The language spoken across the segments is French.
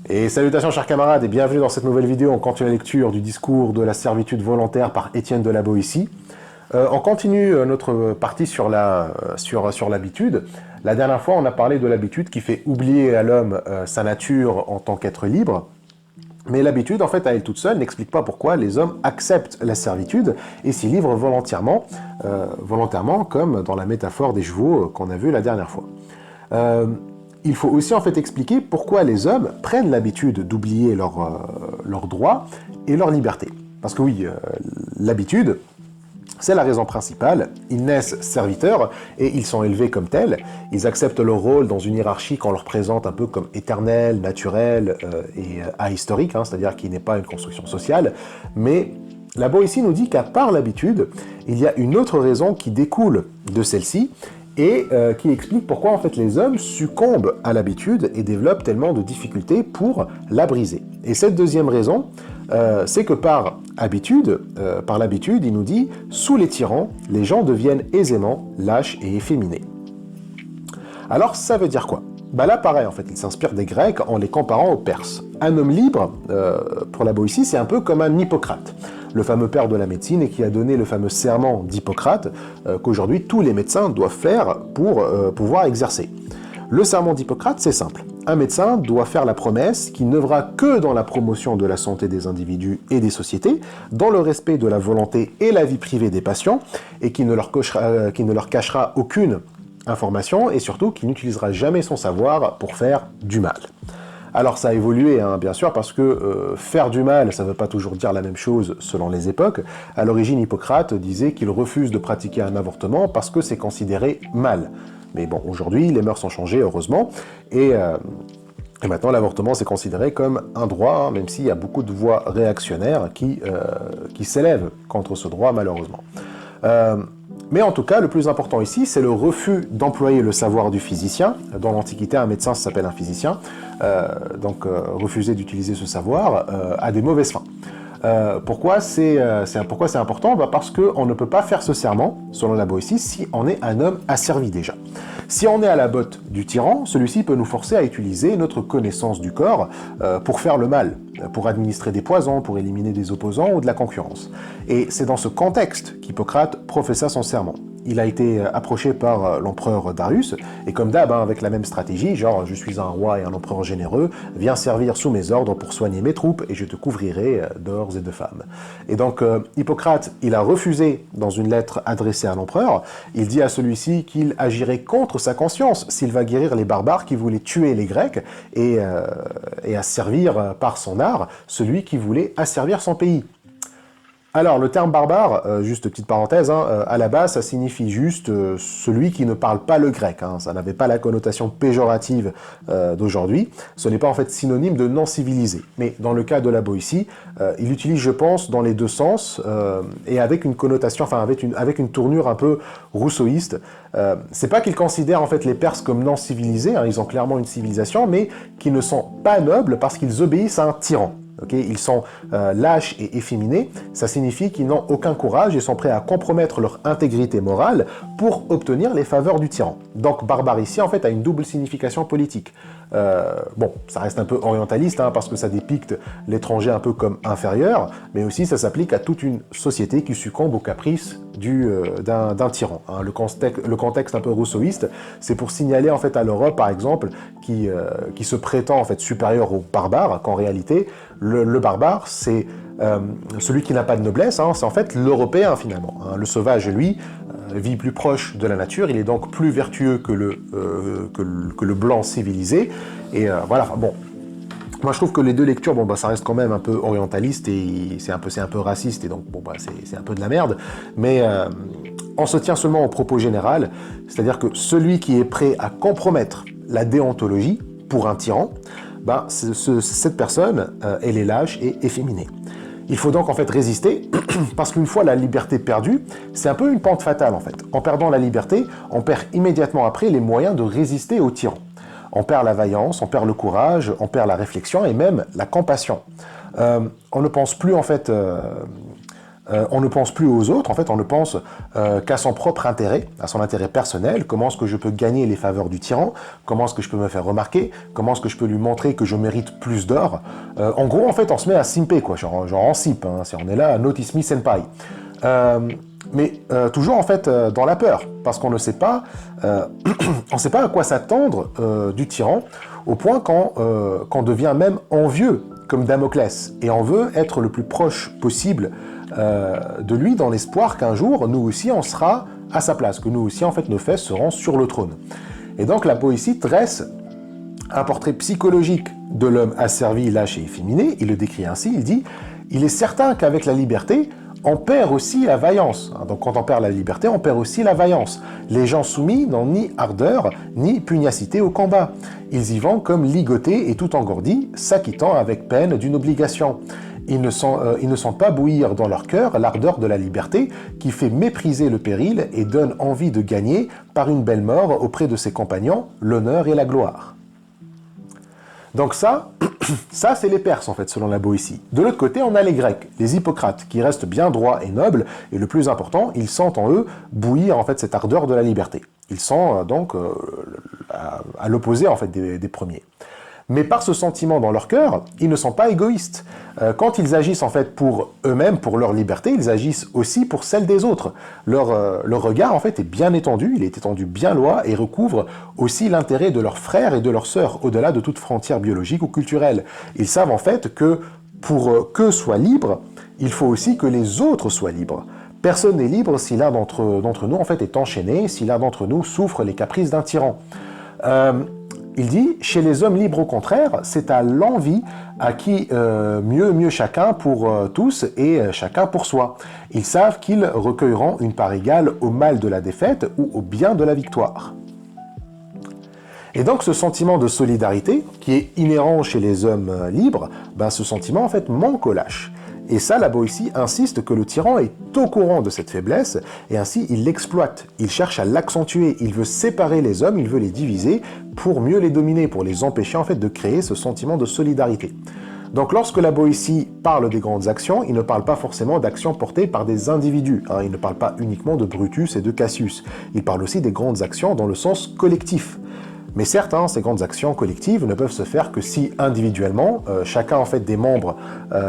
Et salutations chers camarades et bienvenue dans cette nouvelle vidéo. On continue la lecture du discours de la servitude volontaire par Étienne de la Boétie. On continue notre partie sur l'habitude. La dernière fois, on a parlé de l'habitude qui fait oublier à l'homme sa nature en tant qu'être libre. Mais l'habitude, en fait, à elle toute seule, n'explique pas pourquoi les hommes acceptent la servitude et s'y livrent volontairement, comme dans la métaphore des chevaux qu'on a vu la dernière fois. Il faut aussi en fait expliquer pourquoi les hommes prennent l'habitude d'oublier leurs droits et leur liberté. Parce que oui, l'habitude, c'est la raison principale. Ils naissent serviteurs et ils sont élevés comme tels. Ils acceptent leur rôle dans une hiérarchie qu'on leur présente un peu comme éternelle, naturelle et ahistorique, c'est-à-dire qui n'est pas une construction sociale. Mais la Boétie nous dit qu'à part l'habitude, il y a une autre raison qui découle de celle-ci et qui explique pourquoi en fait les hommes succombent à l'habitude et développent tellement de difficultés pour la briser. Et cette deuxième raison, c'est que par l'habitude, il nous dit, sous les tyrans, les gens deviennent aisément lâches et efféminés. Alors ça veut dire quoi? Là pareil en fait, il s'inspire des Grecs en les comparant aux Perses. Un homme libre, pour la Boétie, c'est un peu comme un Hippocrate, le fameux père de la médecine et qui a donné le fameux serment d'Hippocrate qu'aujourd'hui tous les médecins doivent faire pour pouvoir exercer. Le serment d'Hippocrate, c'est simple. Un médecin doit faire la promesse qu'il n'œuvrera que dans la promotion de la santé des individus et des sociétés, dans le respect de la volonté et la vie privée des patients, et qui ne leur cachera aucune information, et surtout qui n'utilisera jamais son savoir pour faire du mal. Alors ça a évolué, bien sûr, parce que faire du mal, ça ne veut pas toujours dire la même chose selon les époques. À l'origine, Hippocrate disait qu'il refuse de pratiquer un avortement parce que c'est considéré mal. Mais bon, aujourd'hui, les mœurs ont changé, heureusement, et maintenant l'avortement c'est considéré comme un droit, même s'il y a beaucoup de voix réactionnaires qui s'élèvent contre ce droit, malheureusement. Mais en tout cas, le plus important ici, c'est le refus d'employer le savoir du physicien. Dans l'Antiquité, un médecin s'appelle un physicien. Refuser d'utiliser ce savoir a des mauvaises fins. Pourquoi c'est important? Parce qu'on ne peut pas faire ce serment, selon la Boétie, si on est un homme asservi déjà. Si on est à la botte du tyran, celui-ci peut nous forcer à utiliser notre connaissance du corps pour faire le mal, pour administrer des poisons, pour éliminer des opposants ou de la concurrence. Et c'est dans ce contexte qu'Hippocrate professa son serment. Il a été approché par l'empereur Darius, et comme d'hab, avec la même stratégie, genre je suis un roi et un empereur généreux, viens servir sous mes ordres pour soigner mes troupes, et je te couvrirai d'or et de femmes. Et donc Hippocrate, il a refusé dans une lettre adressée à l'empereur, il dit à celui-ci qu'il agirait contre sa conscience s'il va guérir les barbares qui voulaient tuer les Grecs, et asservir par son art celui qui voulait asservir son pays. Alors, le terme barbare, juste petite parenthèse, à la base, ça signifie juste celui qui ne parle pas le grec. Ça n'avait pas la connotation péjorative d'aujourd'hui. Ce n'est pas en fait synonyme de non civilisé. Mais dans le cas de la Boétie, il utilise, je pense, dans les deux sens et avec une connotation, avec une tournure un peu rousseauiste. C'est pas qu'il considère en fait les Perses comme non civilisés, ils ont clairement une civilisation, mais qui ne sont pas nobles parce qu'ils obéissent à un tyran. Ils sont lâches et efféminés, ça signifie qu'ils n'ont aucun courage et sont prêts à compromettre leur intégrité morale pour obtenir les faveurs du tyran. Donc barbare ici en fait a une double signification politique. Bon, ça reste un peu orientaliste parce que ça dépicte l'étranger un peu comme inférieur, mais aussi ça s'applique à toute une société qui succombe aux caprices d'un tyran. Le contexte un peu rousseauiste, c'est pour signaler en fait à l'Europe par exemple qui se prétend en fait supérieur aux barbares, qu'en réalité le barbare c'est celui qui n'a pas de noblesse, c'est en fait l'Européen finalement. Le sauvage, lui, vit plus proche de la nature, il est donc plus vertueux que le blanc civilisé, et voilà, bon. Moi je trouve que les deux lectures, ça reste quand même un peu orientaliste, et c'est un peu raciste, et donc c'est un peu de la merde, mais on se tient seulement au propos général, c'est-à-dire que celui qui est prêt à compromettre la déontologie pour un tyran, cette personne, elle est lâche et efféminée. Il faut donc en fait résister, parce qu'une fois la liberté perdue, c'est un peu une pente fatale en fait. En perdant la liberté, on perd immédiatement après les moyens de résister au tyran. On perd la vaillance, on perd le courage, on perd la réflexion et même la compassion. On ne pense plus en fait on ne pense plus aux autres, en fait on ne pense qu'à son propre intérêt, à son intérêt personnel, comment est-ce que je peux gagner les faveurs du tyran, comment est-ce que je peux me faire remarquer, comment est-ce que je peux lui montrer que je mérite plus d'or. En gros, en fait, on se met à simper, quoi, genre en simp, hein, si on est là, notice me senpai. Mais toujours en fait dans la peur, parce qu'on ne sait pas, on sait pas à quoi s'attendre du tyran, au point qu'on devient même envieux, comme Damoclès, et on veut être le plus proche possible de lui, dans l'espoir qu'un jour, nous aussi, on sera à sa place, que nous aussi, en fait, nos fesses seront sur le trône. Et donc la poésie dresse un portrait psychologique de l'homme asservi, lâche et efféminé. Il le décrit ainsi, il dit « Il est certain qu'avec la liberté, on perd aussi la vaillance. » Donc quand on perd la liberté, on perd aussi la vaillance. Les gens soumis n'ont ni ardeur, ni pugnacité au combat. Ils y vont comme ligotés et tout engourdis, s'acquittant avec peine d'une obligation. Ils ne sentent pas bouillir dans leur cœur l'ardeur de la liberté qui fait mépriser le péril et donne envie de gagner, par une belle mort auprès de ses compagnons, l'honneur et la gloire. Donc ça c'est les Perses en fait, selon la Boétie. De l'autre côté, on a les Grecs, les Hippocrates, qui restent bien droits et nobles, et le plus important, ils sentent en eux bouillir en fait cette ardeur de la liberté. Ils sont donc à l'opposé en fait des premiers. Mais par ce sentiment dans leur cœur, ils ne sont pas égoïstes. Quand ils agissent en fait pour eux-mêmes, pour leur liberté, ils agissent aussi pour celle des autres. Leur regard en fait est bien étendu, il est étendu bien loin et recouvre aussi l'intérêt de leurs frères et de leurs sœurs, au-delà de toute frontière biologique ou culturelle. Ils savent en fait que pour qu'eux soient libres, il faut aussi que les autres soient libres. Personne n'est libre si l'un d'entre nous en fait est enchaîné, si l'un d'entre nous souffre les caprices d'un tyran. Il dit, chez les hommes libres au contraire, c'est à l'envie à qui mieux chacun pour tous et chacun pour soi. Ils savent qu'ils recueilleront une part égale au mal de la défaite ou au bien de la victoire. Et donc ce sentiment de solidarité, qui est inhérent chez les hommes libres, ben, ce sentiment en fait manque aux lâches. Et ça, la Boétie insiste que le tyran est au courant de cette faiblesse, et ainsi il l'exploite, il cherche à l'accentuer, il veut séparer les hommes, il veut les diviser pour mieux les dominer, pour les empêcher en fait de créer ce sentiment de solidarité. Donc lorsque la Boétie parle des grandes actions, il ne parle pas forcément d'actions portées par des individus, hein, il ne parle pas uniquement de Brutus et de Cassius, il parle aussi des grandes actions dans le sens collectif. Mais certes, hein, ces grandes actions collectives ne peuvent se faire que si individuellement, chacun en fait des membres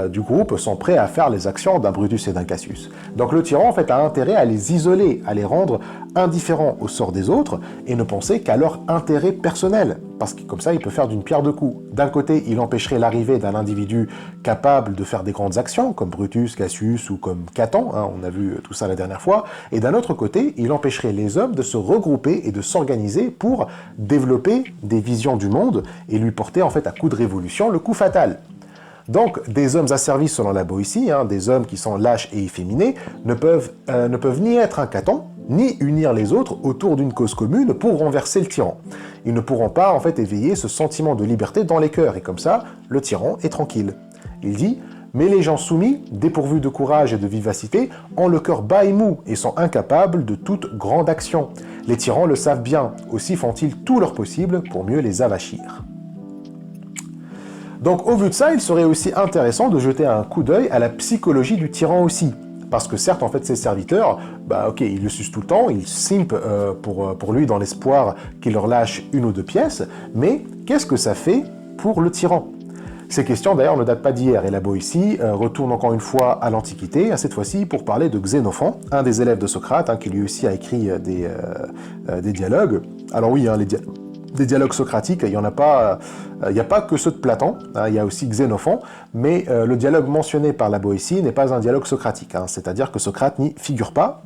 du groupe sont prêts à faire les actions d'un Brutus et d'un Cassius. Donc le tyran en fait a intérêt à les isoler, à les rendre indifférents au sort des autres et ne penser qu'à leur intérêt personnel, parce que comme ça il peut faire d'une pierre deux coups. D'un côté, il empêcherait l'arrivée d'un individu capable de faire des grandes actions, comme Brutus, Cassius ou comme Caton, hein, on a vu tout ça la dernière fois, et d'un autre côté, il empêcherait les hommes de se regrouper et de s'organiser pour développer des visions du monde et lui porter en fait à coup de révolution le coup fatal. Donc des hommes asservis selon la Boétie, hein, des hommes qui sont lâches et efféminés, ne peuvent ni être un Caton, ni unir les autres autour d'une cause commune pour renverser le tyran. Ils ne pourront pas en fait éveiller ce sentiment de liberté dans les cœurs, et comme ça, le tyran est tranquille. Il dit « Mais les gens soumis, dépourvus de courage et de vivacité, ont le cœur bas et mou et sont incapables de toute grande action. Les tyrans le savent bien, aussi font-ils tout leur possible pour mieux les avachir. » Donc au vu de ça, il serait aussi intéressant de jeter un coup d'œil à la psychologie du tyran aussi. Parce que certes, en fait, ses serviteurs, ok, ils le sucent tout le temps, ils simpent pour lui dans l'espoir qu'il leur lâche une ou deux pièces, mais qu'est-ce que ça fait pour le tyran? Ces questions d'ailleurs ne datent pas d'hier, et la Boétie retourne encore une fois à l'Antiquité, cette fois-ci pour parler de Xénophon, un des élèves de Socrate, hein, qui lui aussi a écrit des dialogues. Alors oui, hein, des dialogues socratiques, il n'y a pas que ceux de Platon, hein, il y a aussi Xénophon, mais le dialogue mentionné par la Boétie n'est pas un dialogue socratique, hein, c'est-à-dire que Socrate n'y figure pas.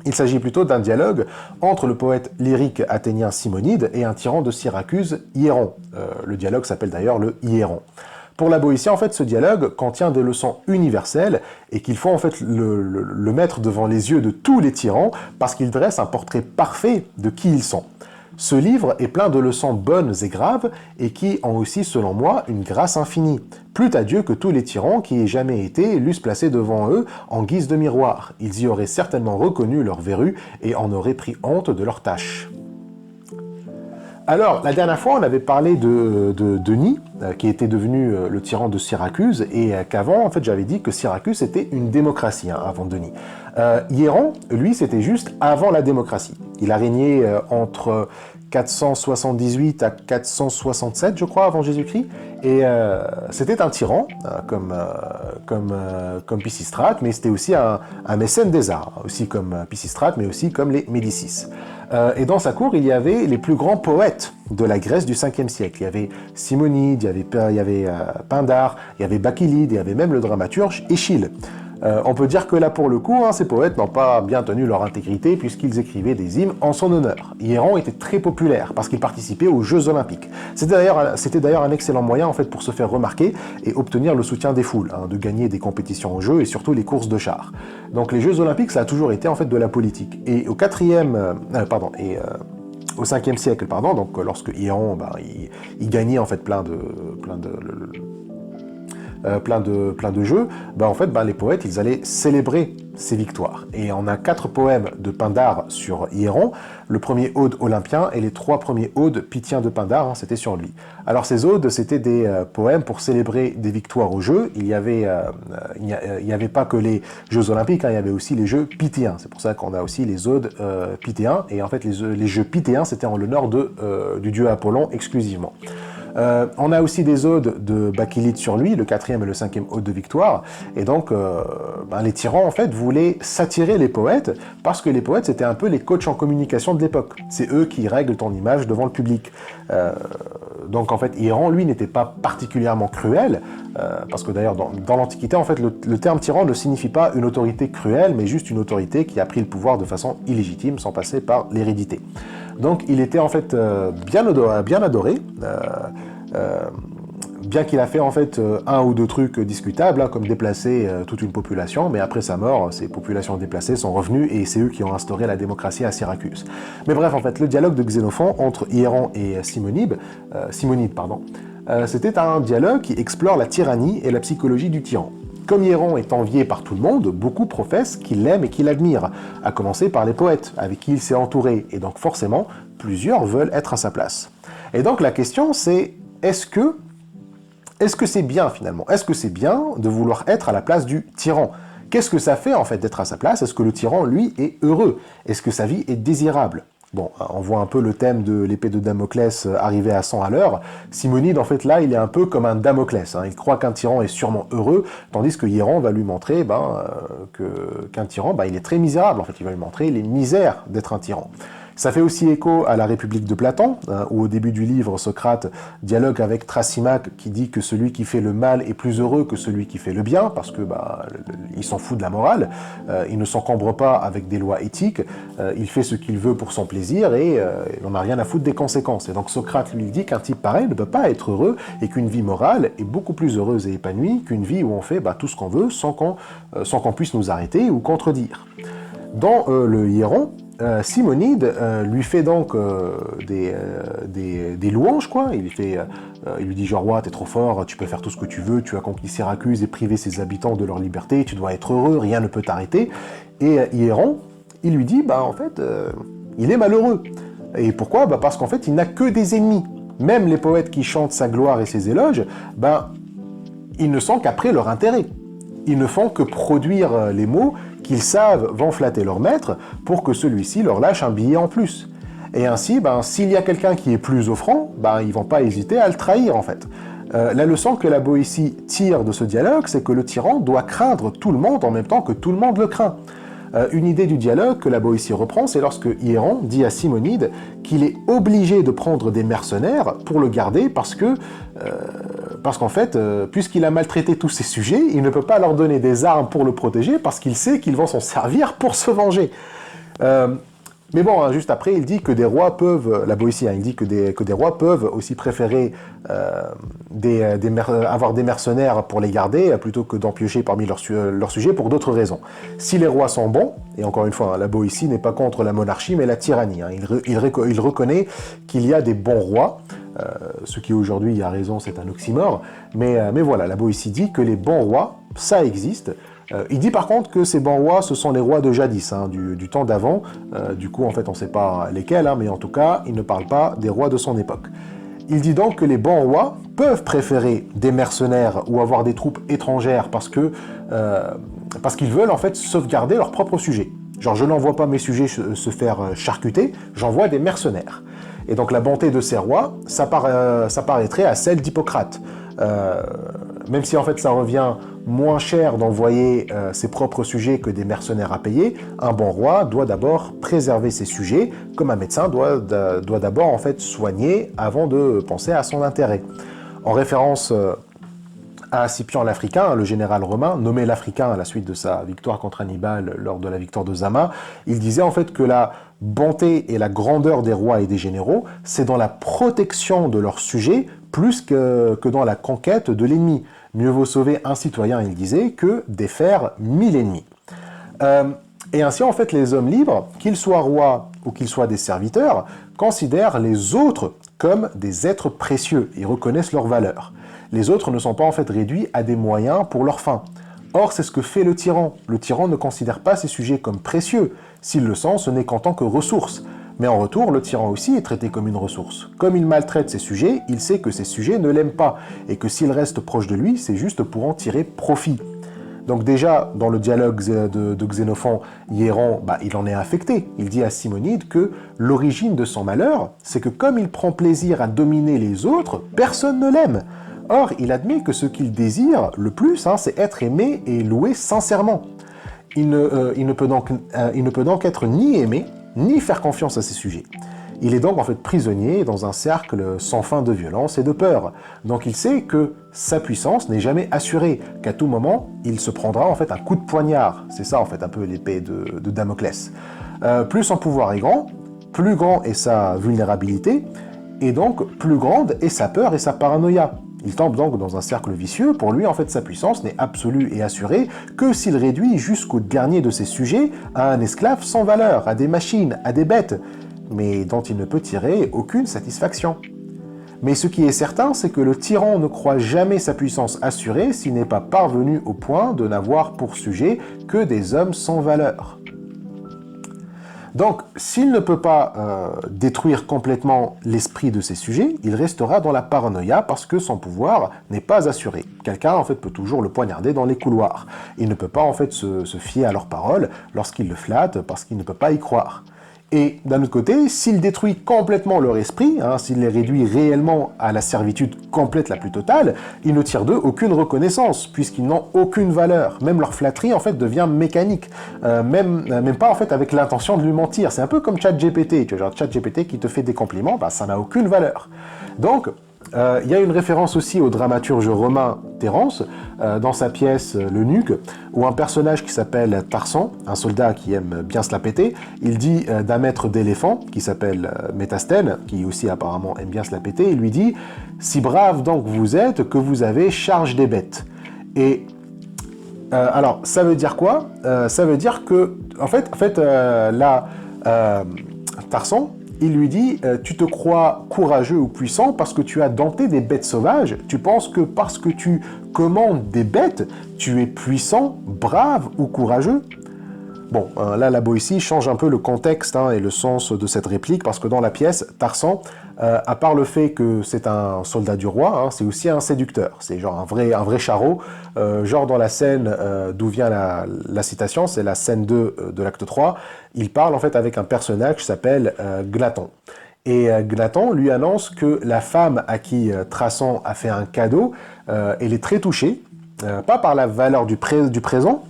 Il s'agit plutôt d'un dialogue entre le poète lyrique athénien Simonide et un tyran de Syracuse, Hiéron. Le dialogue s'appelle d'ailleurs le Hiéron. Pour la Boétie, en fait, ce dialogue contient des leçons universelles et qu'il faut en fait le mettre devant les yeux de tous les tyrans parce qu'il dresse un portrait parfait de qui ils sont. Ce livre est plein de leçons bonnes et graves et qui ont aussi, selon moi, une grâce infinie. Plût à Dieu que tous les tyrans qui aient jamais été l'eussent placé devant eux en guise de miroir. Ils y auraient certainement reconnu leur verru et en auraient pris honte de leur tâche. Alors, la dernière fois, on avait parlé de Denis, qui était devenu le tyran de Syracuse, et qu'avant, en fait, j'avais dit que Syracuse était une démocratie, hein, avant Denis. Hieron, lui, c'était juste avant la démocratie. Il a régné entre 478 à 467, je crois, avant Jésus-Christ, et c'était un tyran, comme Pisistrate, mais c'était aussi un mécène des arts, aussi comme Pisistrate, mais aussi comme les Médicis. Et dans sa cour, il y avait les plus grands poètes de la Grèce du 5e siècle. Il y avait Simonide, il y avait Pindare, il y avait Bakélide, il y avait même le dramaturge Échille. On peut dire que là, pour le coup, ces poètes n'ont pas bien tenu leur intégrité puisqu'ils écrivaient des hymnes en son honneur. Hieron était très populaire parce qu'il participait aux Jeux Olympiques. C'était d'ailleurs un excellent moyen en fait pour se faire remarquer et obtenir le soutien des foules, de gagner des compétitions aux Jeux et surtout les courses de chars. Donc les Jeux Olympiques, ça a toujours été en fait de la politique. Et au 5e siècle, donc lorsque Hieron, il gagnait en fait plein de jeux, en fait, les poètes, ils allaient célébrer ces victoires. Et on a 4 poèmes de Pindare sur Hieron, le premier ode olympien et les 3 premiers odes pythiens de Pindare, c'était sur lui. Alors ces odes, c'était des poèmes pour célébrer des victoires aux Jeux. Il y avait pas que les Jeux olympiques, il y avait aussi les Jeux pythéens. C'est pour ça qu'on a aussi les odes pythéens. Et en fait, les Jeux pythéens, c'était en l'honneur du dieu Apollon exclusivement. On a aussi des odes de Bakélide sur lui, le 4e et le 5e ode de victoire, et donc les tyrans en fait voulaient s'attirer les poètes, parce que les poètes c'était un peu les coachs en communication de l'époque, c'est eux qui règlent ton image devant le public. Donc en fait Hieron lui n'était pas particulièrement cruel, parce que d'ailleurs dans l'Antiquité en fait le terme tyran ne signifie pas une autorité cruelle, mais juste une autorité qui a pris le pouvoir de façon illégitime sans passer par l'hérédité. Donc il était en fait bien adoré, bien qu'il a fait en fait un ou deux trucs discutables, comme déplacer toute une population, mais après sa mort, ces populations déplacées sont revenues et c'est eux qui ont instauré la démocratie à Syracuse. Mais bref, en fait, le dialogue de Xénophon entre Hieron et Simonide, c'était un dialogue qui explore la tyrannie et la psychologie du tyran. Comme Hieron est envié par tout le monde, beaucoup professent qu'il l'aime et qu'il l'admire, à commencer par les poètes, avec qui il s'est entouré, et donc forcément, plusieurs veulent être à sa place. Et donc la question c'est, est-ce que c'est bien finalement? Est-ce que c'est bien de vouloir être à la place du tyran? Qu'est-ce que ça fait en fait d'être à sa place? Est-ce que le tyran, lui, est heureux? Est-ce que sa vie est désirable? Bon, on voit un peu le thème de l'épée de Damoclès arriver à 100 à l'heure. Simonide, en fait, là, il est un peu comme un Damoclès. Il croit qu'un tyran est sûrement heureux, tandis que Hieron va lui montrer qu'un tyran, il est très misérable. En fait, il va lui montrer les misères d'être un tyran. Ça fait aussi écho à la République de Platon, où au début du livre, Socrate dialogue avec Thrasymachus qui dit que celui qui fait le mal est plus heureux que celui qui fait le bien, parce que il s'en fout de la morale, il ne s'encombre pas avec des lois éthiques, il fait ce qu'il veut pour son plaisir et il n'en a rien à foutre des conséquences. Et donc Socrate lui dit qu'un type pareil ne peut pas être heureux et qu'une vie morale est beaucoup plus heureuse et épanouie qu'une vie où on fait tout ce qu'on veut sans qu'on puisse nous arrêter ou contredire. Dans le Hieron, Simonide lui fait donc des louanges, quoi. Il lui dit genre, ouais, t'es trop fort, tu peux faire tout ce que tu veux, tu as conquis Syracuse et privé ses habitants de leur liberté, tu dois être heureux, rien ne peut t'arrêter. Et Hieron, il lui dit, en fait, il est malheureux. Et pourquoi? Parce qu'en fait, il n'a que des ennemis. Même les poètes qui chantent sa gloire et ses éloges, ils ne sont qu'après leur intérêt. Ils ne font que produire les mots qu'ils savent vont flatter leur maître pour que celui-ci leur lâche un billet en plus. Et ainsi, s'il y a quelqu'un qui est plus offrant, ils vont pas hésiter à le trahir en fait. La leçon que la Boétie tire de ce dialogue, c'est que le tyran doit craindre tout le monde en même temps que tout le monde le craint. Une idée du dialogue que la Boétie reprend, c'est lorsque Hieron dit à Simonide qu'il est obligé de prendre des mercenaires pour le garder parce qu'en fait, puisqu'il a maltraité tous ses sujets, il ne peut pas leur donner des armes pour le protéger parce qu'il sait qu'ils vont s'en servir pour se venger. Mais bon, juste après, il dit que des rois peuvent, la Boétie, il dit que des rois peuvent aussi préférer avoir des mercenaires pour les garder plutôt que d'en piocher parmi leurs sujets pour d'autres raisons. Si les rois sont bons, et encore une fois, la Boétie n'est pas contre la monarchie mais la tyrannie, il reconnaît qu'il y a des bons rois, ce qui aujourd'hui a raison, c'est un oxymore, mais voilà, la Boétie dit que les bons rois, ça existe, Il dit par contre que ces bons rois, ce sont les rois de jadis, hein, du temps d'avant. Du coup, en fait, on ne sait pas lesquels, hein, mais en tout cas, il ne parle pas des rois de son époque. Il dit donc que les bons rois peuvent préférer des mercenaires ou avoir des troupes étrangères parce qu'ils veulent en fait sauvegarder leur propre sujet. Genre, je n'envoie pas mes sujets se faire charcuter, j'envoie des mercenaires. Et donc la bonté de ces rois, ça paraîtrait à celle d'Hippocrate. Même si en fait ça revient moins cher d'envoyer ses propres sujets que des mercenaires à payer, un bon roi doit d'abord préserver ses sujets, comme un médecin doit d'abord en fait soigner avant de penser à son intérêt. En référence à Scipion l'Africain, le général romain, nommé l'Africain à la suite de sa victoire contre Hannibal lors de la victoire de Zama, il disait en fait que la bonté et la grandeur des rois et des généraux, c'est dans la protection de leurs sujets plus que dans la conquête de l'ennemi. Mieux vaut sauver un citoyen, il disait, que défaire 1000 ennemis. Et ainsi, en fait, les hommes libres, qu'ils soient rois ou qu'ils soient des serviteurs, considèrent les autres comme des êtres précieux et reconnaissent leur valeur. Les autres ne sont pas en fait réduits à des moyens pour leur fin. Or, c'est ce que fait le tyran. Le tyran ne considère pas ses sujets comme précieux. S'il le sent, ce n'est qu'en tant que ressource. Mais en retour, le tyran aussi est traité comme une ressource. Comme il maltraite ses sujets, il sait que ses sujets ne l'aiment pas, et que s'il reste proche de lui, c'est juste pour en tirer profit. Donc déjà, dans le dialogue de Xénophon, Hiéron, il en est affecté. Il dit à Simonide que l'origine de son malheur, c'est que comme il prend plaisir à dominer les autres, personne ne l'aime. Or, il admet que ce qu'il désire le plus, c'est être aimé et loué sincèrement. Il ne peut donc être ni aimé, ni faire confiance à ses sujets. Il est donc en fait prisonnier dans un cercle sans fin de violence et de peur. Donc il sait que sa puissance n'est jamais assurée, qu'à tout moment, il se prendra en fait un coup de poignard. C'est ça en fait un peu l'épée de Damoclès. Plus son pouvoir est grand, plus grand est sa vulnérabilité, et donc plus grande est sa peur et sa paranoïa. Il tombe donc dans un cercle vicieux. Pour lui, en fait, sa puissance n'est absolue et assurée que s'il réduit jusqu'au dernier de ses sujets à un esclave sans valeur, à des machines, à des bêtes, mais dont il ne peut tirer aucune satisfaction. Mais ce qui est certain, c'est que le tyran ne croit jamais sa puissance assurée s'il n'est pas parvenu au point de n'avoir pour sujet que des hommes sans valeur. Donc, s'il ne peut pas détruire complètement l'esprit de ses sujets, il restera dans la paranoïa parce que son pouvoir n'est pas assuré. Quelqu'un, en fait, peut toujours le poignarder dans les couloirs. Il ne peut pas, en fait, se fier à leurs paroles lorsqu'il le flatte parce qu'il ne peut pas y croire. Et d'un autre côté, s'il détruit complètement leur esprit, s'il les réduit réellement à la servitude complète la plus totale, il ne tire d'eux aucune reconnaissance, puisqu'ils n'ont aucune valeur. Même leur flatterie, en fait, devient mécanique. Même pas, en fait, avec l'intention de lui mentir. C'est un peu comme ChatGPT. Tu vois, genre ChatGPT qui te fait des compliments, ça n'a aucune valeur. Donc, il y a une référence aussi au dramaturge romain Terence, dans sa pièce L'Eunuque, où un personnage qui s'appelle Tarsan, un soldat qui aime bien se la péter, il dit d'un maître d'éléphant, qui s'appelle Métasthène, qui aussi apparemment aime bien se la péter, il lui dit « Si brave donc vous êtes que vous avez charge des bêtes ». Et alors, ça veut dire quoi? Ça veut dire que, là, Tarsan, il lui dit « Tu te crois courageux ou puissant parce que tu as dompté des bêtes sauvages. Tu penses que parce que tu commandes des bêtes, tu es puissant, brave ou courageux ?» Bon, là, la Boétie change un peu le contexte et le sens de cette réplique, parce que dans la pièce, Tarsan, à part le fait que c'est un soldat du roi, c'est aussi un séducteur. C'est genre un vrai charreau. Genre dans la scène d'où vient la citation, c'est la scène 2 de l'acte 3, il parle en fait avec un personnage qui s'appelle Glaton. Et Glaton lui annonce que la femme à qui Tarsan a fait un cadeau, elle est très touchée, pas par la valeur du présent,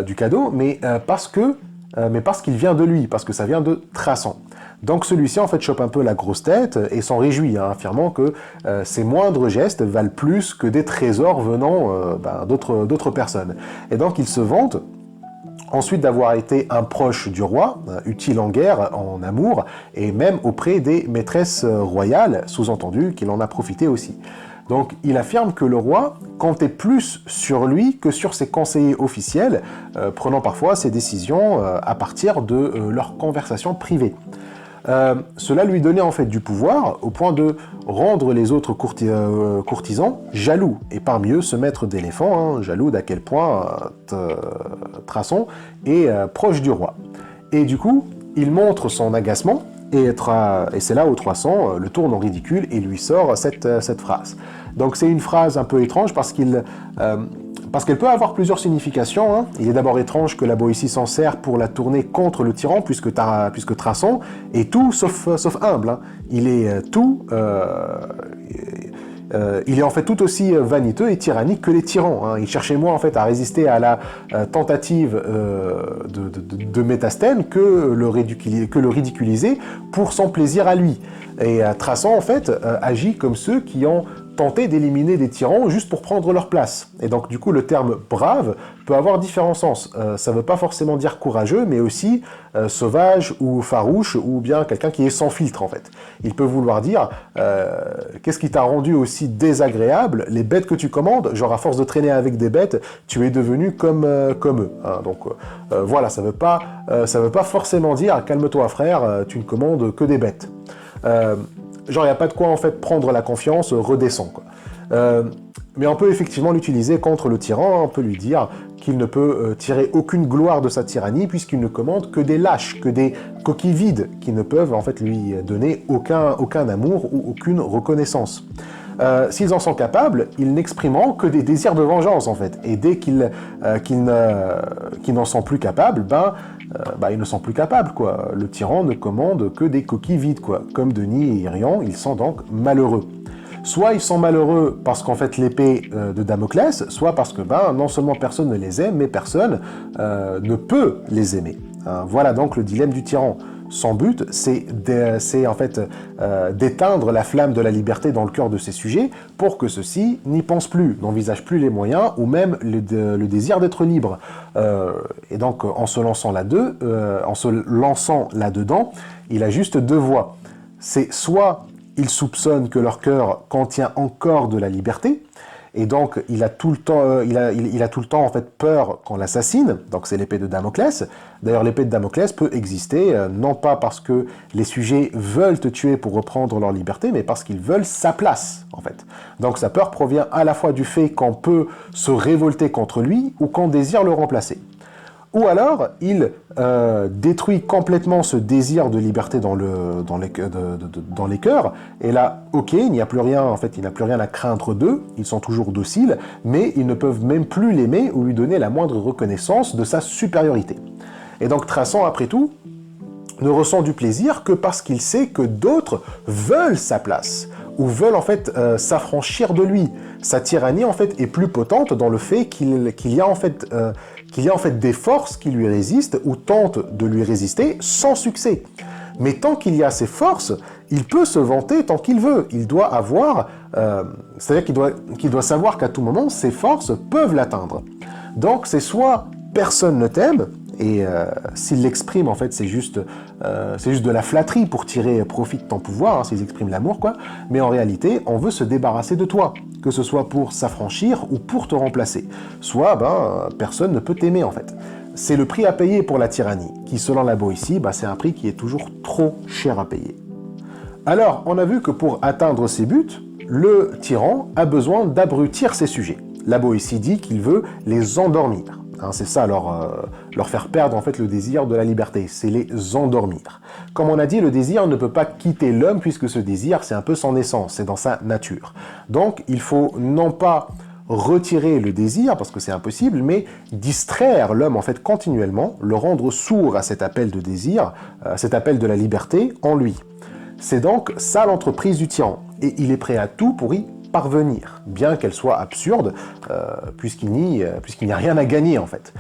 du cadeau, mais parce qu'il vient de lui, parce que ça vient de Tarsan. Donc celui-ci en fait chope un peu la grosse tête et s'en réjouit, affirmant que ses moindres gestes valent plus que des trésors venant d'autres personnes. Et donc il se vante ensuite d'avoir été un proche du roi, utile en guerre, en amour, et même auprès des maîtresses royales, sous-entendu qu'il en a profité aussi. Donc il affirme que le roi comptait plus sur lui que sur ses conseillers officiels, prenant parfois ses décisions à partir de leurs conversations privées. Cela lui donnait en fait du pouvoir au point de rendre les autres courtisans jaloux, et parmi eux ce maître d'éléphant, hein, jaloux d'à quel point Thrason est proche du roi. Et du coup, il montre son agacement, et c'est là où 300 le tourne en ridicule et lui sort cette phrase. Donc c'est une phrase un peu étrange parce qu'elle peut avoir plusieurs significations. Hein. Il est d'abord étrange que la Boétie s'en sert pour la tourner contre le tyran, puisque Thrason est tout sauf humble. Hein. Il est il est en fait tout aussi vaniteux et tyrannique que les tyrans. Hein. Il cherchait moins en fait à résister à la tentative de Métasthène que le ridiculiser pour son plaisir à lui. Et Thrason en fait agit comme ceux qui ont tenté d'éliminer des tyrans juste pour prendre leur place. Et donc du coup le terme brave peut avoir différents sens. Ça ne veut pas forcément dire courageux, mais aussi sauvage ou farouche, ou bien quelqu'un qui est sans filtre en fait. Il peut vouloir dire qu'est-ce qui t'a rendu aussi désagréable, les bêtes que tu commandes, genre à force de traîner avec des bêtes, tu es devenu comme eux. Hein. Donc voilà, ça veut pas forcément dire calme-toi frère, tu ne commandes que des bêtes. Genre, il n'y a pas de quoi, en fait, prendre la confiance, redescend, quoi. Mais on peut effectivement l'utiliser contre le tyran, on peut lui dire qu'il ne peut tirer aucune gloire de sa tyrannie, puisqu'il ne commande que des lâches, que des coquilles vides, qui ne peuvent, en fait, lui donner aucun amour ou aucune reconnaissance. S'ils en sont capables, ils n'exprimeront que des désirs de vengeance, en fait. Et dès qu'ils n'en sont plus capables, ils ne sont plus capables, quoi. Le tyran ne commande que des coquilles vides, quoi. Comme Denis et Irion, ils sont donc malheureux. Soit ils sont malheureux parce qu'en fait l'épée de Damoclès, soit parce que non seulement personne ne les aime, mais personne ne peut les aimer. Voilà donc le dilemme du tyran. Son but, c'est en fait d'éteindre la flamme de la liberté dans le cœur de ses sujets pour que ceux-ci n'y pensent plus, n'envisagent plus les moyens ou même le désir d'être libre. Et donc, en se lançant là-dedans, il a juste deux voies. C'est soit il soupçonne que leur cœur contient encore de la liberté, et donc il a tout le temps, il a tout le temps en fait peur qu'on l'assassine. Donc c'est l'épée de Damoclès. D'ailleurs l'épée de Damoclès peut exister non pas parce que les sujets veulent te tuer pour reprendre leur liberté, mais parce qu'ils veulent sa place en fait. Donc sa peur provient à la fois du fait qu'on peut se révolter contre lui ou qu'on désire le remplacer. Ou alors, il détruit complètement ce désir de liberté dans les cœurs, et là, ok, il n'y a plus rien, en fait, il n'a plus rien à craindre d'eux, ils sont toujours dociles, mais ils ne peuvent même plus l'aimer ou lui donner la moindre reconnaissance de sa supériorité. Et donc, Thrason, après tout, ne ressent du plaisir que parce qu'il sait que d'autres veulent sa place, ou veulent en fait s'affranchir de lui. Sa tyrannie en fait est plus potente dans le fait qu'il y a en fait des forces qui lui résistent ou tentent de lui résister sans succès. Mais tant qu'il y a ces forces, il peut se vanter tant qu'il veut. Il doit avoir, c'est-à-dire qu'il doit savoir qu'à tout moment, ces forces peuvent l'atteindre. Donc c'est soit personne ne t'aime, et s'il l'exprime, en fait, c'est juste de la flatterie pour tirer profit de ton pouvoir, hein, s'ils expriment l'amour, quoi. Mais en réalité, on veut se débarrasser de toi, que ce soit pour s'affranchir ou pour te remplacer. Soit, personne ne peut t'aimer, en fait. C'est le prix à payer pour la tyrannie, qui, selon la Boétie, c'est un prix qui est toujours trop cher à payer. Alors, on a vu que pour atteindre ses buts, le tyran a besoin d'abrutir ses sujets. La Boétie dit qu'il veut les endormir. Hein, c'est ça, leur faire perdre en fait le désir de la liberté, c'est les endormir. Comme on a dit, le désir ne peut pas quitter l'homme puisque ce désir, c'est un peu son essence, c'est dans sa nature. Donc, il faut non pas retirer le désir, parce que c'est impossible, mais distraire l'homme en fait continuellement, le rendre sourd à cet appel de désir, cet appel de la liberté en lui. C'est donc ça l'entreprise du tyran, et il est prêt à tout pour y parvenir, bien qu'elle soit absurde, puisqu'il n'y a rien à gagner en fait.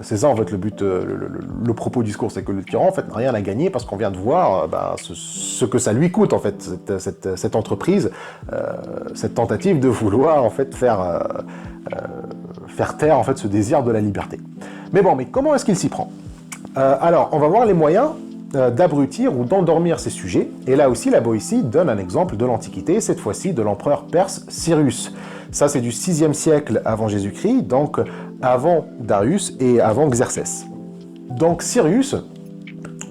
C'est ça en fait le but, le propos du discours, c'est que le tyran en fait n'a rien à gagner parce qu'on vient de voir ce que ça lui coûte en fait, cette entreprise, cette tentative de vouloir en fait faire taire en fait ce désir de la liberté. Mais comment est-ce qu'il s'y prend? Alors, on va voir les moyens d'abrutir ou d'endormir ces sujets. Et là aussi, la Boétie donne un exemple de l'Antiquité, cette fois-ci de l'empereur perse Cyrus. Ça, c'est du 6e siècle avant Jésus-Christ, donc avant Darius et avant Xerxès. Donc Cyrus,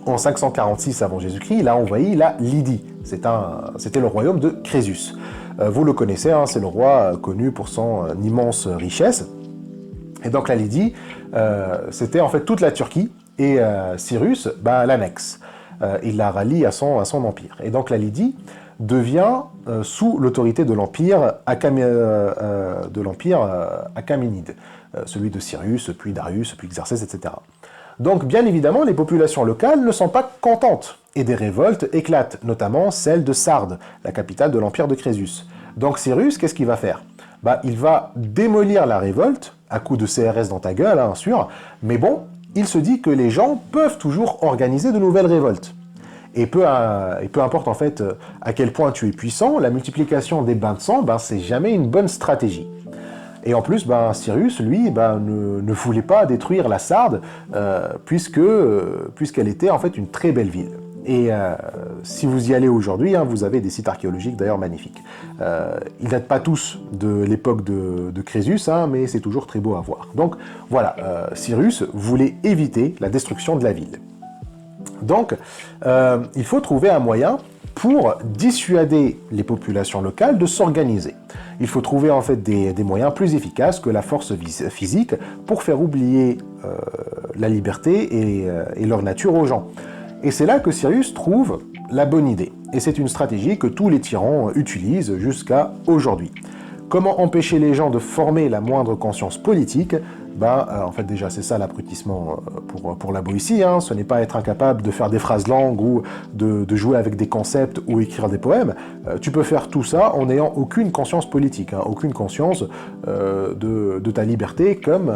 en 546 avant Jésus-Christ, il a envahi la Lydie. C'était le royaume de Crésus. Vous le connaissez, hein, c'est le roi connu pour son immense richesse. Et donc la Lydie, c'était en fait toute la Turquie, et Cyrus l'annexe. Il la rallie à son empire. Et donc la Lydie devient sous l'autorité de l'empire achéménide, celui de Cyrus, puis Darius, puis Xerxès, etc. Donc bien évidemment, les populations locales ne sont pas contentes, et des révoltes éclatent, notamment celle de Sardes, la capitale de l'empire de Crésus. Donc Cyrus, qu'est-ce qu'il va faire? Il va démolir la révolte, à coup de CRS dans ta gueule, hein, bien sûr, mais bon, il se dit que les gens peuvent toujours organiser de nouvelles révoltes. Et peu importe en fait à quel point tu es puissant, la multiplication des bains de sang, c'est jamais une bonne stratégie. Et en plus, Cyrus, lui, ne voulait pas détruire la Sarde, puisqu'elle était en fait une très belle ville. Et si vous y allez aujourd'hui, hein, vous avez des sites archéologiques d'ailleurs magnifiques. Ils datent pas tous de l'époque de Crésus, hein, mais c'est toujours très beau à voir. Donc voilà, Cyrus voulait éviter la destruction de la ville. Donc il faut trouver un moyen pour dissuader les populations locales de s'organiser. Il faut trouver en fait des moyens plus efficaces que la force physique pour faire oublier la liberté et leur nature aux gens. Et c'est là que Cyrus trouve la bonne idée. Et c'est une stratégie que tous les tyrans utilisent jusqu'à aujourd'hui. Comment empêcher les gens de former la moindre conscience politique? En fait déjà c'est ça l'abrutissement pour la Boétie, hein. Ce n'est pas être incapable de faire des phrases longues ou de jouer avec des concepts ou écrire des poèmes. Tu peux faire tout ça en n'ayant aucune conscience politique, hein, aucune conscience de ta liberté comme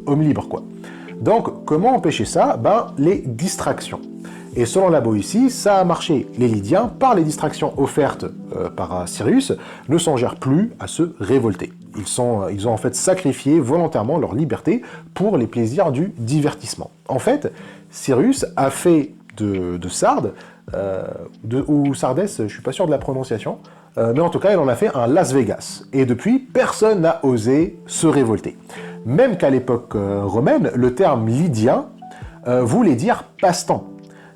homme libre, quoi. Donc comment empêcher ça? Les distractions. Et selon la Boétie, ça a marché. Les Lydiens, par les distractions offertes par Cyrus, ne songèrent plus à se révolter. Ils ont en fait sacrifié volontairement leur liberté pour les plaisirs du divertissement. En fait, Cyrus a fait de Sardes, ou Sardes, je ne suis pas sûr de la prononciation, mais en tout cas, il en a fait un Las Vegas. Et depuis, personne n'a osé se révolter. Même qu'à l'époque romaine, le terme lydien voulait dire passe-temps.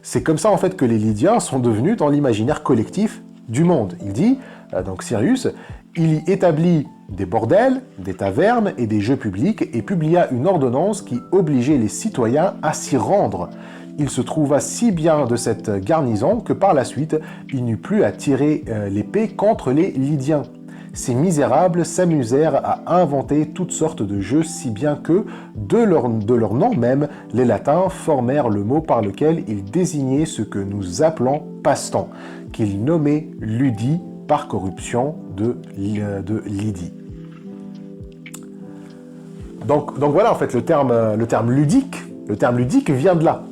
C'est comme ça en fait que les Lydiens sont devenus dans l'imaginaire collectif du monde. Il dit, donc Cyrus, il y établit des bordels, des tavernes et des jeux publics et publia une ordonnance qui obligeait les citoyens à s'y rendre. Il se trouva si bien de cette garnison que par la suite, il n'eut plus à tirer l'épée contre les Lydiens. Ces misérables s'amusèrent à inventer toutes sortes de jeux, si bien que, de leur nom même, les latins formèrent le mot par lequel ils désignaient ce que nous appelons passe-temps, qu'ils nommaient ludie par corruption de Lydie. Donc voilà en fait le terme ludique vient de là.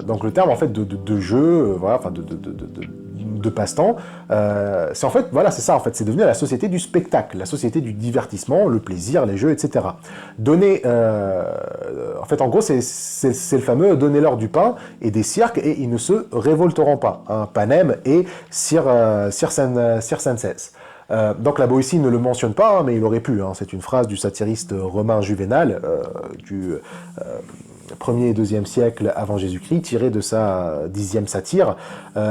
Donc le terme en fait de jeu, voilà, enfin de passe-temps, c'est en fait, voilà, c'est ça en fait, c'est devenu la société du spectacle, la société du divertissement, le plaisir, les jeux, etc. En fait, en gros, c'est le fameux donnez-leur du pain et des cirques et ils ne se révolteront pas. Hein, Panem et Circenses. Donc la Boétie ne le mentionne pas, hein, mais il aurait pu. Hein, c'est une phrase du satiriste romain Juvénal du 1er et 2e siècle avant Jésus-Christ, tirée de sa 10e satire.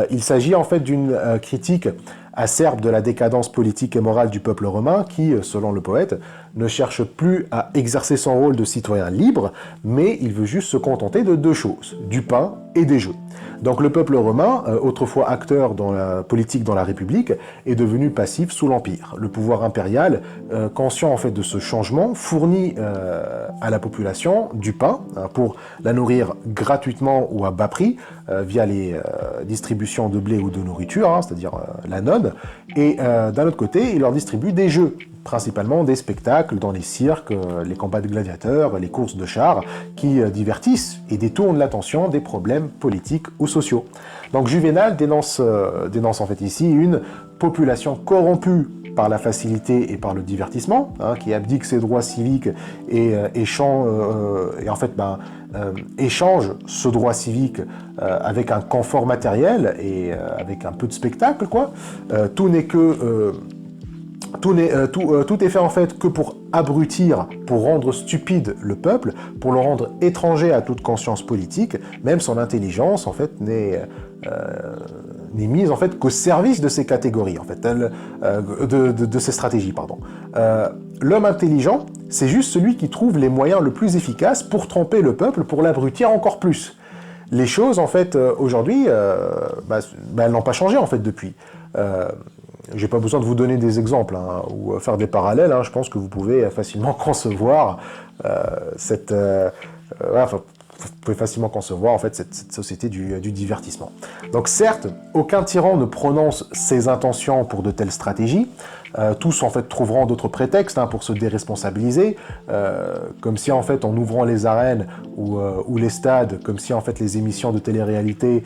Il s'agit en fait d'une critique acerbe de la décadence politique et morale du peuple romain qui, selon le poète, ne cherche plus à exercer son rôle de citoyen libre, mais il veut juste se contenter de deux choses, du pain et des jeux. Donc le peuple romain, autrefois acteur dans la politique dans la République, est devenu passif sous l'Empire. Le pouvoir impérial, conscient en fait de ce changement, fournit à la population du pain pour la nourrir gratuitement ou à bas prix via les distributions de blé ou de nourriture, hein, c'est-à-dire la nonne, et d'un autre côté, il leur distribue des jeux, principalement des spectacles dans les cirques, les combats de gladiateurs, les courses de chars, qui divertissent et détournent l'attention des problèmes politiques ou sociaux. Donc Juvénal dénonce en fait ici une population corrompue par la facilité et par le divertissement, hein, qui abdique ses droits civiques et échange ce droit civique avec un confort matériel et avec un peu de spectacle, quoi. Tout n'est que Tout est fait en fait que pour abrutir, pour rendre stupide le peuple, pour le rendre étranger à toute conscience politique. Même son intelligence en fait n'est mise en fait qu'au service de ces catégories, en fait, de ces stratégies, pardon. L'homme intelligent, c'est juste celui qui trouve les moyens le plus efficaces pour tromper le peuple, pour l'abrutir encore plus. Les choses, en fait, aujourd'hui, elles n'ont pas changé, en fait, depuis. J'ai pas besoin de vous donner des exemples ou faire des parallèles. Je pense que vous pouvez facilement concevoir vous pouvez facilement concevoir en fait cette société du divertissement. Donc certes, aucun tyran ne prononce ses intentions pour de telles stratégies. Tous en fait trouveront d'autres prétextes pour se déresponsabiliser, comme si en fait en ouvrant les arènes ou les stades, comme si en fait les émissions de télé-réalité,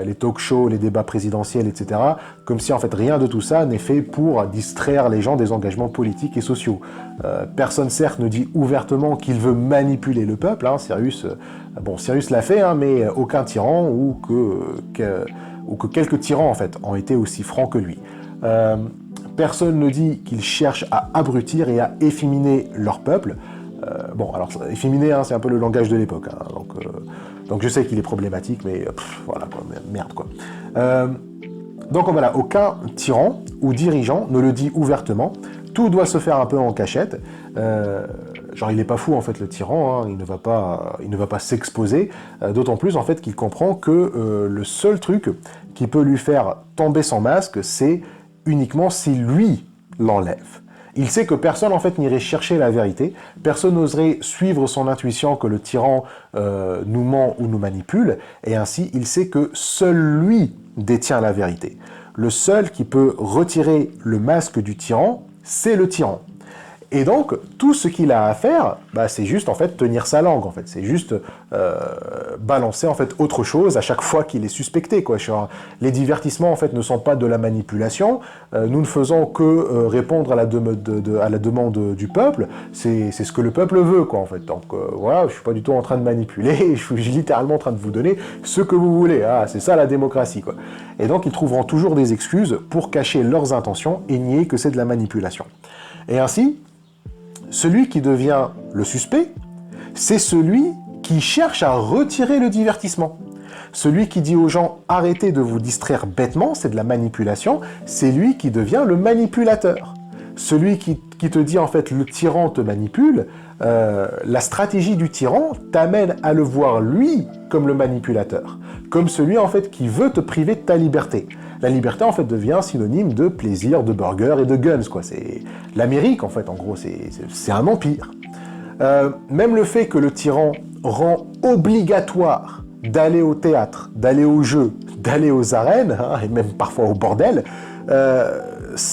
les talk-shows, les débats présidentiels, etc., comme si en fait rien de tout ça n'est fait pour distraire les gens des engagements politiques et sociaux. Personne certes ne dit ouvertement qu'il veut manipuler le peuple, Cyrus l'a fait, mais aucun tyran ou que quelques tyrans en fait ont été aussi francs que lui. Personne ne dit qu'ils cherchent à abrutir et à efféminer leur peuple. Alors efféminer, c'est un peu le langage de l'époque, donc je sais qu'il est problématique, mais voilà quoi, merde quoi. Donc voilà, aucun tyran ou dirigeant ne le dit ouvertement. Tout doit se faire un peu en cachette. Il n'est pas fou en fait le tyran, il ne va pas s'exposer, d'autant plus en fait qu'il comprend que le seul truc qui peut lui faire tomber son masque, c'est uniquement si lui l'enlève. Il sait que personne en fait n'irait chercher la vérité, personne n'oserait suivre son intuition que le tyran nous ment ou nous manipule, et ainsi il sait que seul lui détient la vérité. Le seul qui peut retirer le masque du tyran, c'est le tyran. Et donc, tout ce qu'il a à faire, c'est juste en fait tenir sa langue, en fait. C'est juste balancer en fait autre chose à chaque fois qu'il est suspecté, quoi. Les divertissements en fait ne sont pas de la manipulation. Nous ne faisons que répondre à la demande du peuple. C'est ce que le peuple veut, quoi, en fait. Donc voilà, je suis pas du tout en train de manipuler. Je suis littéralement en train de vous donner ce que vous voulez. C'est ça la démocratie, quoi. Et donc ils trouveront toujours des excuses pour cacher leurs intentions et nier que c'est de la manipulation. Et ainsi, celui qui devient le suspect, c'est celui qui cherche à retirer le divertissement. Celui qui dit aux gens « arrêtez de vous distraire bêtement », c'est de la manipulation, c'est lui qui devient le manipulateur. Celui qui te dit en fait « le tyran te manipule », la stratégie du tyran t'amène à le voir lui comme le manipulateur, comme celui en fait qui veut te priver de ta liberté. La liberté en fait devient synonyme de plaisir, de burger et de guns, quoi. C'est l'Amérique en fait, en gros, c'est un empire. Même le fait que le tyran rend obligatoire d'aller au théâtre, d'aller aux jeux, d'aller aux arènes, et même parfois au bordel,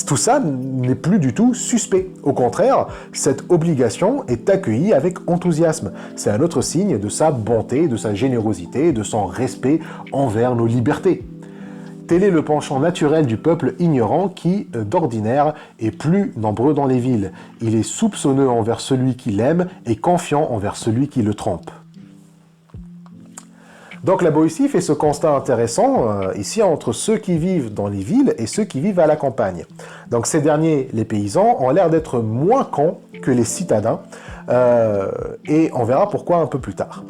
tout ça n'est plus du tout suspect. Au contraire, cette obligation est accueillie avec enthousiasme. C'est un autre signe de sa bonté, de sa générosité, de son respect envers nos libertés. Tel est le penchant naturel du peuple ignorant qui, d'ordinaire, est plus nombreux dans les villes. Il est soupçonneux envers celui qui l'aime et confiant envers celui qui le trompe. Donc la Boétie fait ce constat intéressant ici entre ceux qui vivent dans les villes et ceux qui vivent à la campagne. Donc ces derniers, les paysans, ont l'air d'être moins cons que les citadins et on verra pourquoi un peu plus tard.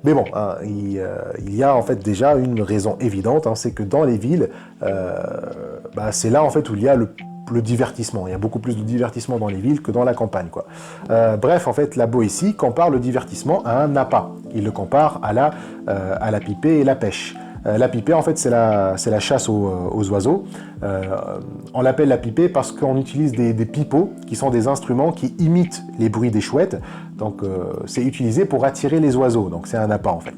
Mais bon, il y a en fait déjà une raison évidente, c'est que dans les villes, c'est là en fait où il y a le divertissement. Il y a beaucoup plus de divertissement dans les villes que dans la campagne, quoi. Bref, en fait, la Boétie compare le divertissement à un appât. Il le compare à la pipée et la pêche. La pipée, en fait, c'est la chasse aux oiseaux. On l'appelle la pipée parce qu'on utilise des pipeaux, qui sont des instruments qui imitent les bruits des chouettes. Donc, c'est utilisé pour attirer les oiseaux. Donc, c'est un appât, en fait.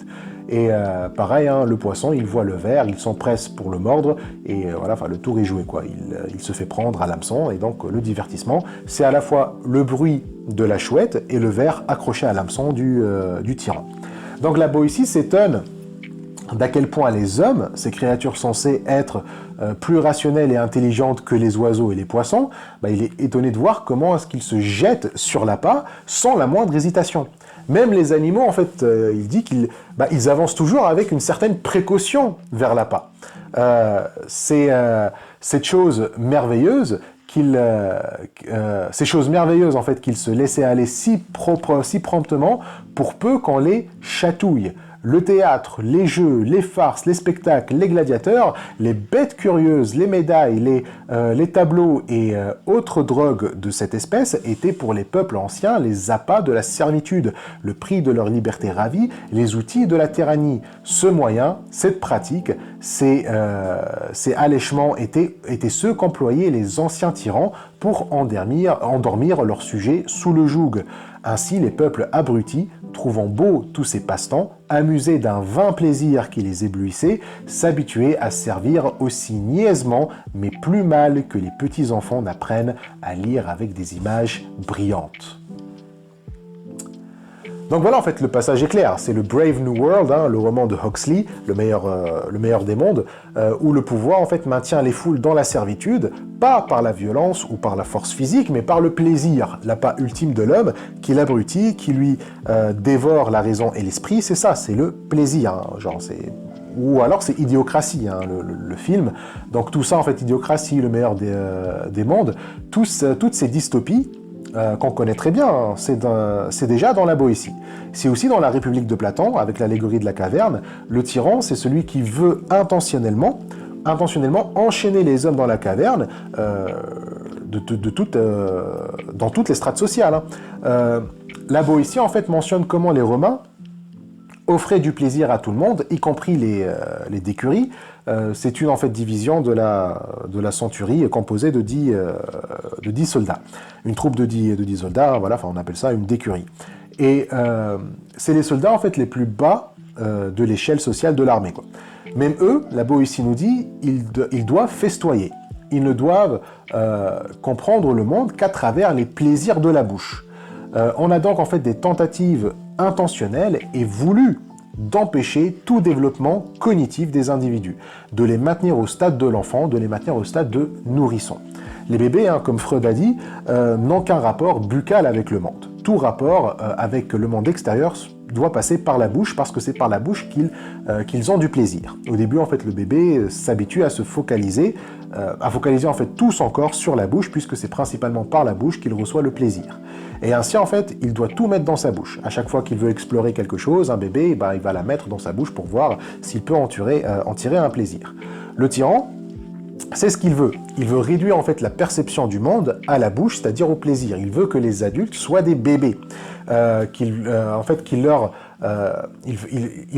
Et pareil, le poisson, il voit le ver, il s'empresse pour le mordre, et voilà, le tour est joué, quoi. Il se fait prendre à l'hameçon, et donc le divertissement, c'est à la fois le bruit de la chouette et le ver accroché à l'hameçon du tyran. Donc la Boétie s'étonne d'à quel point les hommes, ces créatures censées être plus rationnelles et intelligentes que les oiseaux et les poissons, il est étonné de voir comment est-ce qu'ils se jettent sur l'appât sans la moindre hésitation. Même les animaux, en fait, il dit qu'ils avancent toujours avec une certaine précaution vers l'appât. C'est cette chose merveilleuse ces choses merveilleuses en fait qu'il se laissait aller si promptement, pour peu qu'on les chatouille. Le théâtre, les jeux, les farces, les spectacles, les gladiateurs, les bêtes curieuses, les médailles, les tableaux et autres drogues de cette espèce étaient pour les peuples anciens les appâts de la servitude, le prix de leur liberté ravie, les outils de la tyrannie. Ce moyen, cette pratique, ces allèchements étaient ceux qu'employaient les anciens tyrans pour endormir leurs sujets sous le joug. Ainsi, les peuples abrutis, trouvant beaux tous ces passe-temps, amusés d'un vain plaisir qui les éblouissait, s'habituaient à servir aussi niaisement, mais plus mal que les petits enfants n'apprennent à lire avec des images brillantes. Donc voilà, en fait, le passage est clair. C'est le Brave New World, hein, le roman de Huxley, le meilleur des mondes, où le pouvoir, en fait, maintient les foules dans la servitude, pas par la violence ou par la force physique, mais par le plaisir, l'appât ultime de l'homme, qui l'abrutit, qui lui dévore la raison et l'esprit. C'est ça, c'est le plaisir. Hein, genre, ou alors c'est Idiocratie, hein, le film. Donc tout ça, en fait, Idiocratie, le meilleur des mondes, toutes ces dystopies, qu'on connaît très bien, hein, c'est déjà dans la Boétie. C'est aussi dans la République de Platon, avec l'allégorie de la caverne. Le tyran, c'est celui qui veut intentionnellement enchaîner les hommes dans la caverne, dans toutes les strates sociales. Hein. La Boétie, en fait, mentionne comment les Romains offraient du plaisir à tout le monde, y compris les décuries. C'est une en fait division de la centurie composée de 10 soldats. Une troupe de 10 soldats, voilà, enfin on appelle ça une décurie. Et c'est les soldats en fait les plus bas de l'échelle sociale de l'armée, quoi. Même eux, la Boétie nous dit, ils doivent festoyer. Ils ne doivent comprendre le monde qu'à travers les plaisirs de la bouche. On a donc en fait des tentatives intentionnelles et voulues d'empêcher tout développement cognitif des individus, de les maintenir au stade de l'enfant, de les maintenir au stade de nourrisson. Les bébés, hein, comme Freud a dit, n'ont qu'un rapport buccal avec le monde. Tout rapport avec le monde extérieur doit passer par la bouche, parce que c'est par la bouche qu'ils ont du plaisir. Au début, en fait, le bébé s'habitue à focaliser en fait tout son corps sur la bouche, puisque c'est principalement par la bouche qu'il reçoit le plaisir. Et ainsi, en fait, il doit tout mettre dans sa bouche. À chaque fois qu'il veut explorer quelque chose, un bébé, il va la mettre dans sa bouche pour voir s'il peut en tirer un plaisir. Le tyran, c'est ce qu'il veut. Il veut réduire en fait la perception du monde à la bouche, c'est-à-dire au plaisir. Il veut que les adultes soient des bébés. Il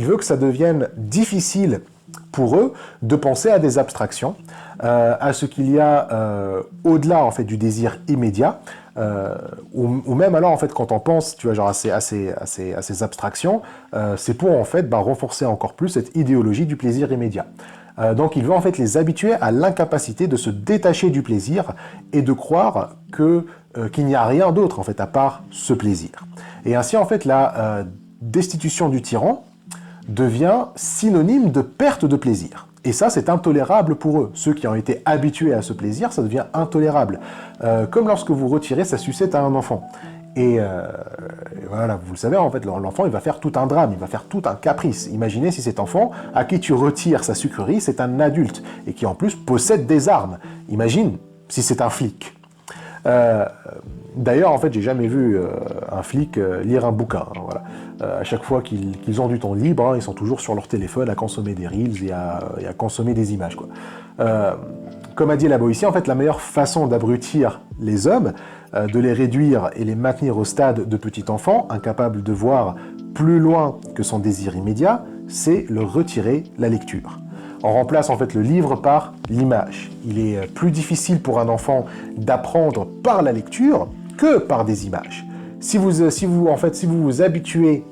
veut que ça devienne difficile pour eux de penser à des abstractions, à ce qu'il y a au-delà en fait du désir immédiat, ou même alors en fait quand on pense, tu vois, genre à ces abstractions, c'est pour en fait renforcer encore plus cette idéologie du plaisir immédiat. Donc il veut en fait les habituer à l'incapacité de se détacher du plaisir et de croire qu'il n'y a rien d'autre en fait à part ce plaisir. Et ainsi en fait la destitution du tyran devient synonyme de perte de plaisir. Et ça, c'est intolérable pour eux. Ceux qui ont été habitués à ce plaisir, ça devient intolérable. Comme lorsque vous retirez sa sucette à un enfant. Et voilà, vous le savez, en fait, l'enfant, il va faire tout un drame, il va faire tout un caprice. Imaginez si cet enfant, à qui tu retires sa sucrerie, c'est un adulte, et qui en plus possède des armes. Imagine si c'est un flic. D'ailleurs, en fait, j'ai jamais vu un flic lire un bouquin. Hein, voilà. À chaque fois qu'ils ont du temps libre, hein, ils sont toujours sur leur téléphone à consommer des reels et à consommer des images, quoi. Comme a dit la Boétie, en fait, la meilleure façon d'abrutir les hommes, de les réduire et les maintenir au stade de petit enfant, incapable de voir plus loin que son désir immédiat, c'est leur retirer la lecture. On remplace en fait le livre par l'image. Il est plus difficile pour un enfant d'apprendre par la lecture que par des images. Si vous vous habituez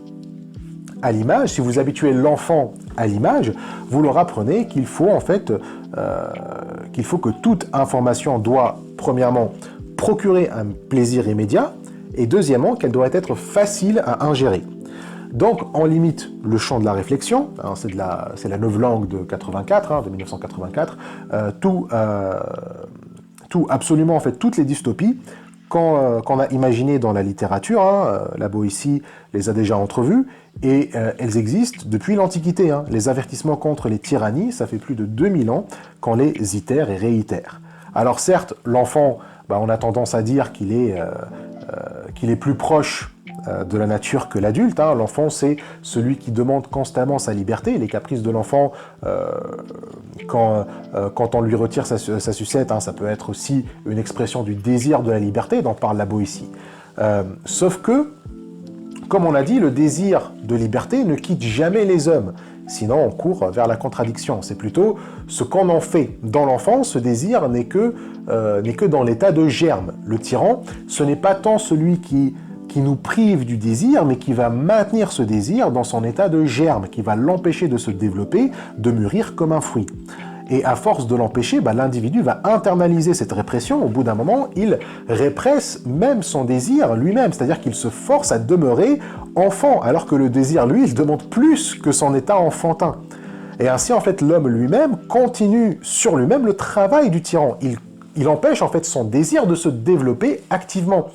à l'image, si vous habituez l'enfant à l'image, vous leur apprenez qu'il faut en fait que toute information doit premièrement procurer un plaisir immédiat et deuxièmement qu'elle doit être facile à ingérer. Donc, on limite le champ de la réflexion, hein, c'est la novlangue de 84, hein, de 1984, absolument en fait toutes les dystopies qu'on a imaginées dans la littérature, hein, la Boétie les a déjà entrevues, et elles existent depuis l'Antiquité. Hein. Les avertissements contre les tyrannies, ça fait plus de 2000 ans qu'on les itère et réitère. Alors certes, l'enfant on a tendance à dire qu'il est plus proche de la nature que l'adulte. Hein. L'enfant, c'est celui qui demande constamment sa liberté. Les caprices de l'enfant, quand on lui retire sa sucette, hein, ça peut être aussi une expression du désir de la liberté dont parle la Boétie. Sauf que, comme on l'a dit, le désir de liberté ne quitte jamais les hommes. Sinon, on court vers la contradiction. C'est plutôt ce qu'on en fait. Dans l'enfance, ce désir n'est que dans l'état de germe. Le tyran, ce n'est pas tant celui qui nous prive du désir, mais qui va maintenir ce désir dans son état de germe, qui va l'empêcher de se développer, de mûrir comme un fruit. Et à force de l'empêcher, l'individu va internaliser cette répression. Au bout d'un moment, il répresse même son désir lui-même, c'est-à-dire qu'il se force à demeurer enfant, alors que le désir, lui, il demande plus que son état enfantin. Et ainsi, en fait, l'homme lui-même continue sur lui-même le travail du tyran. Il empêche, en fait, son désir de se développer activement.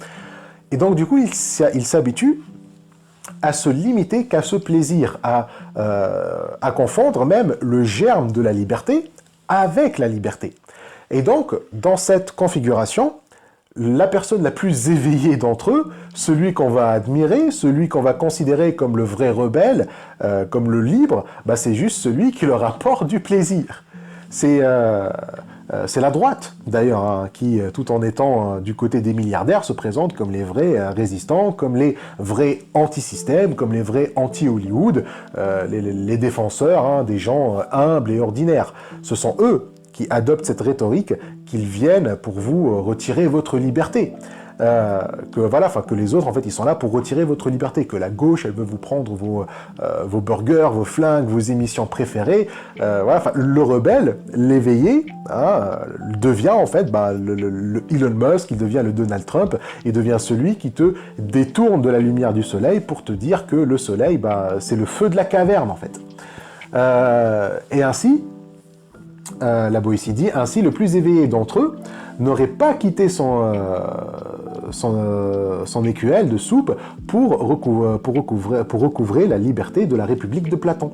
Et donc, du coup, il s'habitue à se limiter qu'à ce plaisir, à confondre même le germe de la liberté avec la liberté. Et donc, dans cette configuration, la personne la plus éveillée d'entre eux, celui qu'on va admirer, celui qu'on va considérer comme le vrai rebelle, comme le libre, c'est juste celui qui leur apporte du plaisir. C'est la droite, d'ailleurs, hein, qui, tout en étant du côté des milliardaires, se présente comme les vrais résistants, comme les vrais anti-systèmes, comme les vrais anti-Hollywood, les défenseurs, hein, des gens humbles et ordinaires. Ce sont eux qui adoptent cette rhétorique, qu'ils viennent pour vous retirer votre liberté. Que les autres, en fait, ils sont là pour retirer votre liberté, que la gauche, elle veut vous prendre vos burgers, vos flingues, vos émissions préférées. Le rebelle, l'éveillé, hein, devient, en fait, le Elon Musk, il devient le Donald Trump, il devient celui qui te détourne de la lumière du soleil pour te dire que le soleil, c'est le feu de la caverne, en fait. Et ainsi, la Boétie dit, ainsi le plus éveillé d'entre eux n'aurait pas quitté son écuelle de soupe pour recouvrer la liberté de la République de Platon.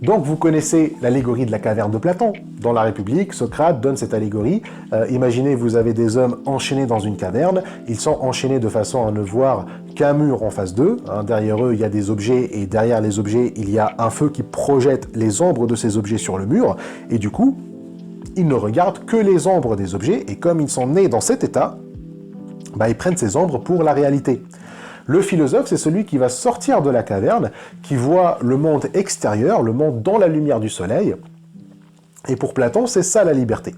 Donc vous connaissez l'allégorie de la caverne de Platon. Dans la République, Socrate donne cette allégorie. Imaginez, vous avez des hommes enchaînés dans une caverne. Ils sont enchaînés de façon à ne voir qu'un mur en face d'eux. Hein, derrière eux, il y a des objets, et derrière les objets, il y a un feu qui projette les ombres de ces objets sur le mur. Et du coup, ils ne regardent que les ombres des objets, et comme ils sont nés dans cet état, ils prennent ces ombres pour la réalité. Le philosophe, c'est celui qui va sortir de la caverne, qui voit le monde extérieur, le monde dans la lumière du soleil. Et pour Platon, c'est ça la liberté.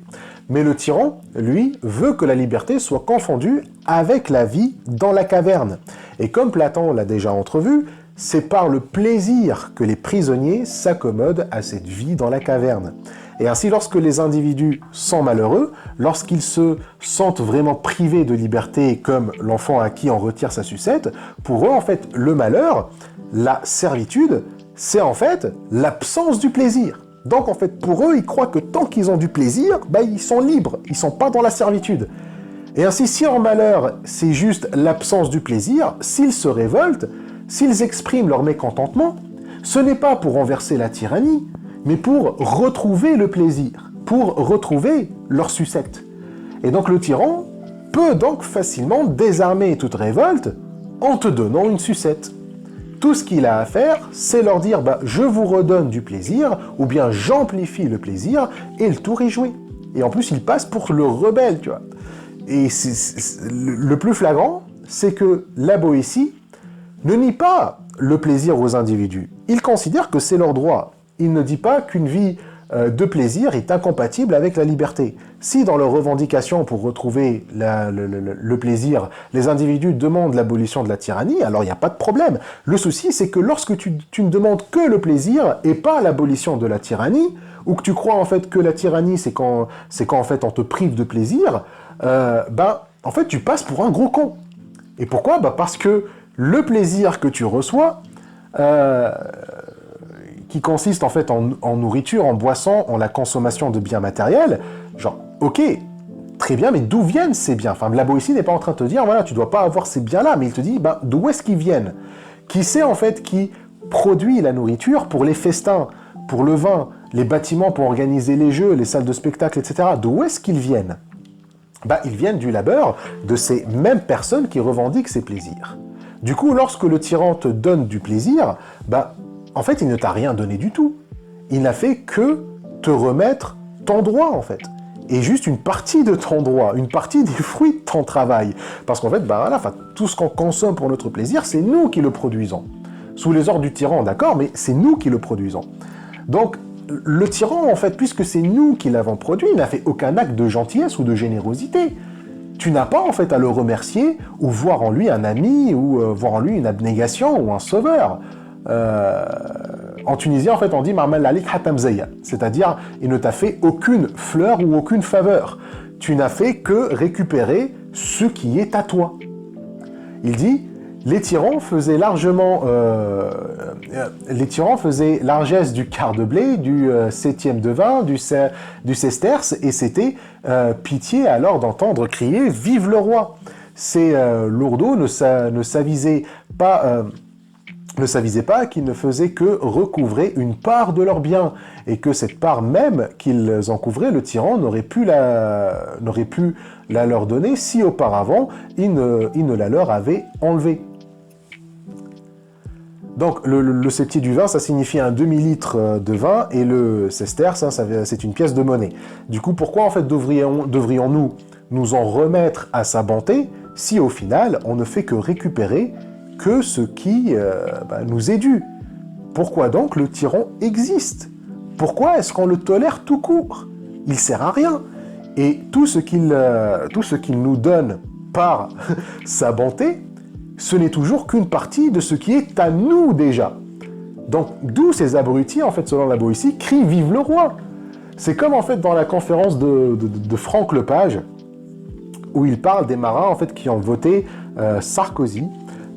Mais le tyran, lui, veut que la liberté soit confondue avec la vie dans la caverne. Et comme Platon l'a déjà entrevu, c'est par le plaisir que les prisonniers s'accommodent à cette vie dans la caverne. Et ainsi, lorsque les individus sont malheureux, lorsqu'ils se sentent vraiment privés de liberté, comme l'enfant à qui on retire sa sucette, pour eux, en fait, le malheur, la servitude, c'est en fait l'absence du plaisir. Donc, en fait, pour eux, ils croient que tant qu'ils ont du plaisir, ils sont libres, ils sont pas dans la servitude. Et ainsi, si en malheur, c'est juste l'absence du plaisir, s'ils se révoltent, s'ils expriment leur mécontentement, ce n'est pas pour renverser la tyrannie, mais pour retrouver le plaisir, pour retrouver leur sucette. Et donc le tyran peut donc facilement désarmer toute révolte en te donnant une sucette. Tout ce qu'il a à faire, c'est leur dire je vous redonne du plaisir, ou bien j'amplifie le plaisir, et le tour est joué. Et en plus, il passe pour le rebelle, tu vois. Et le plus flagrant, c'est que la Boétie ne nie pas le plaisir aux individus. Il considère que c'est leur droit. Il ne dit pas qu'une vie de plaisir est incompatible avec la liberté. Si dans leurs revendications pour retrouver le plaisir, les individus demandent l'abolition de la tyrannie, alors il n'y a pas de problème. Le souci, c'est que lorsque tu ne demandes que le plaisir et pas l'abolition de la tyrannie, ou que tu crois en fait que la tyrannie, c'est quand en fait on te prive de plaisir, en fait tu passes pour un gros con. Et pourquoi ? Parce que le plaisir que tu reçois, qui consiste en fait en nourriture, en boisson, en la consommation de biens matériels, genre, ok, très bien, mais d'où viennent ces biens ? Enfin, la Boétie n'est pas en train de te dire, voilà, tu dois pas avoir ces biens-là, mais il te dit, d'où est-ce qu'ils viennent ? Qui c'est en fait qui produit la nourriture pour les festins, pour le vin, les bâtiments pour organiser les jeux, les salles de spectacle, etc. D'où est-ce qu'ils viennent ? ils viennent du labeur de ces mêmes personnes qui revendiquent ces plaisirs. Du coup, lorsque le tyran te donne du plaisir, en fait, il ne t'a rien donné du tout. Il n'a fait que te remettre ton droit, en fait. Et juste une partie de ton droit, une partie des fruits de ton travail. Parce qu'en fait, tout ce qu'on consomme pour notre plaisir, c'est nous qui le produisons. Sous les ordres du tyran, d'accord, mais c'est nous qui le produisons. Donc, le tyran, en fait, puisque c'est nous qui l'avons produit, il n'a fait aucun acte de gentillesse ou de générosité. Tu n'as pas, en fait, à le remercier ou voir en lui un ami ou voir en lui une abnégation ou un sauveur. En Tunisie, en fait, on dit « Ma'mal lalik hatam zayya », c'est-à-dire il ne t'a fait aucune fleur ou aucune faveur. Tu n'as fait que récupérer ce qui est à toi. Il dit « Les tyrans faisaient largesse du quart de blé, du septième de vin, du sesterce, et c'était pitié alors d'entendre crier « Vive le roi !» Ces lourdeaux ne s'avisaient pas qu'ils ne faisaient que recouvrer une part de leurs biens, et que cette part même qu'ils en couvraient, le tyran n'aurait pu la leur donner si auparavant il ne la leur avait enlevée. Donc le septier du vin, ça signifie un demi-litre de vin, et le sesterce, c'est une pièce de monnaie. Du coup, pourquoi en fait devrions-nous nous en remettre à sa bonté si au final on ne fait que récupérer que ce qui nous est dû? Pourquoi donc le tyran existe? Pourquoi est-ce qu'on le tolère tout court? Il sert à rien. Et tout ce qu'il nous donne par sa bonté, ce n'est toujours qu'une partie de ce qui est à nous déjà. Donc d'où ces abrutis, en fait, selon la Boétie, crient « Vive le roi !» C'est comme en fait dans la conférence de Franck Lepage, où il parle des marins en fait, qui ont voté Sarkozy,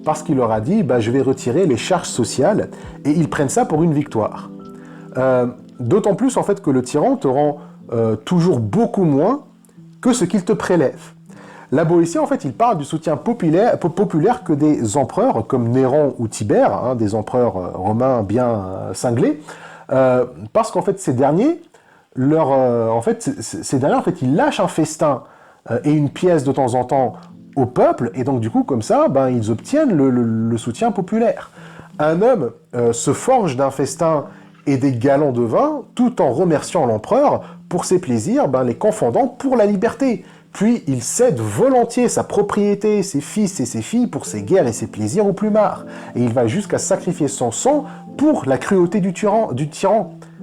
parce qu'il leur a dit je vais retirer les charges sociales, et ils prennent ça pour une victoire. D'autant plus en fait que le tyran te rend toujours beaucoup moins que ce qu'il te prélève. La Boétie, en fait, il parle du soutien populaire que des empereurs comme Néron ou Tibère, des empereurs romains bien cinglés, parce qu'en fait ces derniers, ils lâchent un festin et une pièce de temps en temps au peuple, et donc du coup, comme ça, ils obtiennent le soutien populaire. Un homme se forge d'un festin et des galons de vin, tout en remerciant l'empereur pour ses plaisirs, les confondant pour la liberté. Puis il cède volontiers sa propriété, ses fils et ses filles pour ses guerres et ses plaisirs au plumard. Et il va jusqu'à sacrifier son sang pour la cruauté du tyran,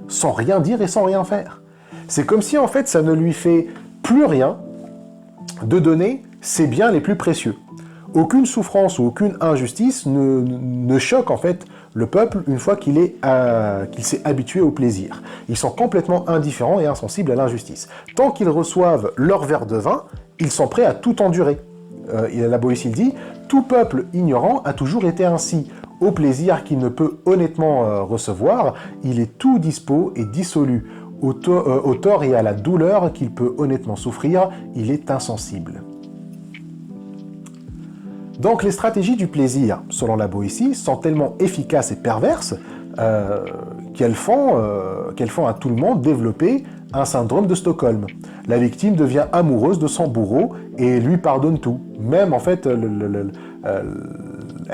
sans rien dire et sans rien faire. C'est comme si en fait ça ne lui fait plus rien de donner ses biens les plus précieux. Aucune souffrance ou aucune injustice ne choque en fait le peuple une fois qu'il s'est habitué au plaisir. Ils sont complètement indifférents et insensibles à l'injustice. Tant qu'ils reçoivent leur verre de vin, ils sont prêts à tout endurer. La Boétie dit « Tout peuple ignorant a toujours été ainsi. Au plaisir qu'il ne peut honnêtement recevoir, il est tout dispo et dissolu. Au tort et à la douleur qu'il peut honnêtement souffrir, il est insensible. » Donc les stratégies du plaisir, selon la Boétie, sont tellement efficaces et perverses qu'elles font à tout le monde développer un syndrome de Stockholm. La victime devient amoureuse de son bourreau et lui pardonne tout. Même en fait, elle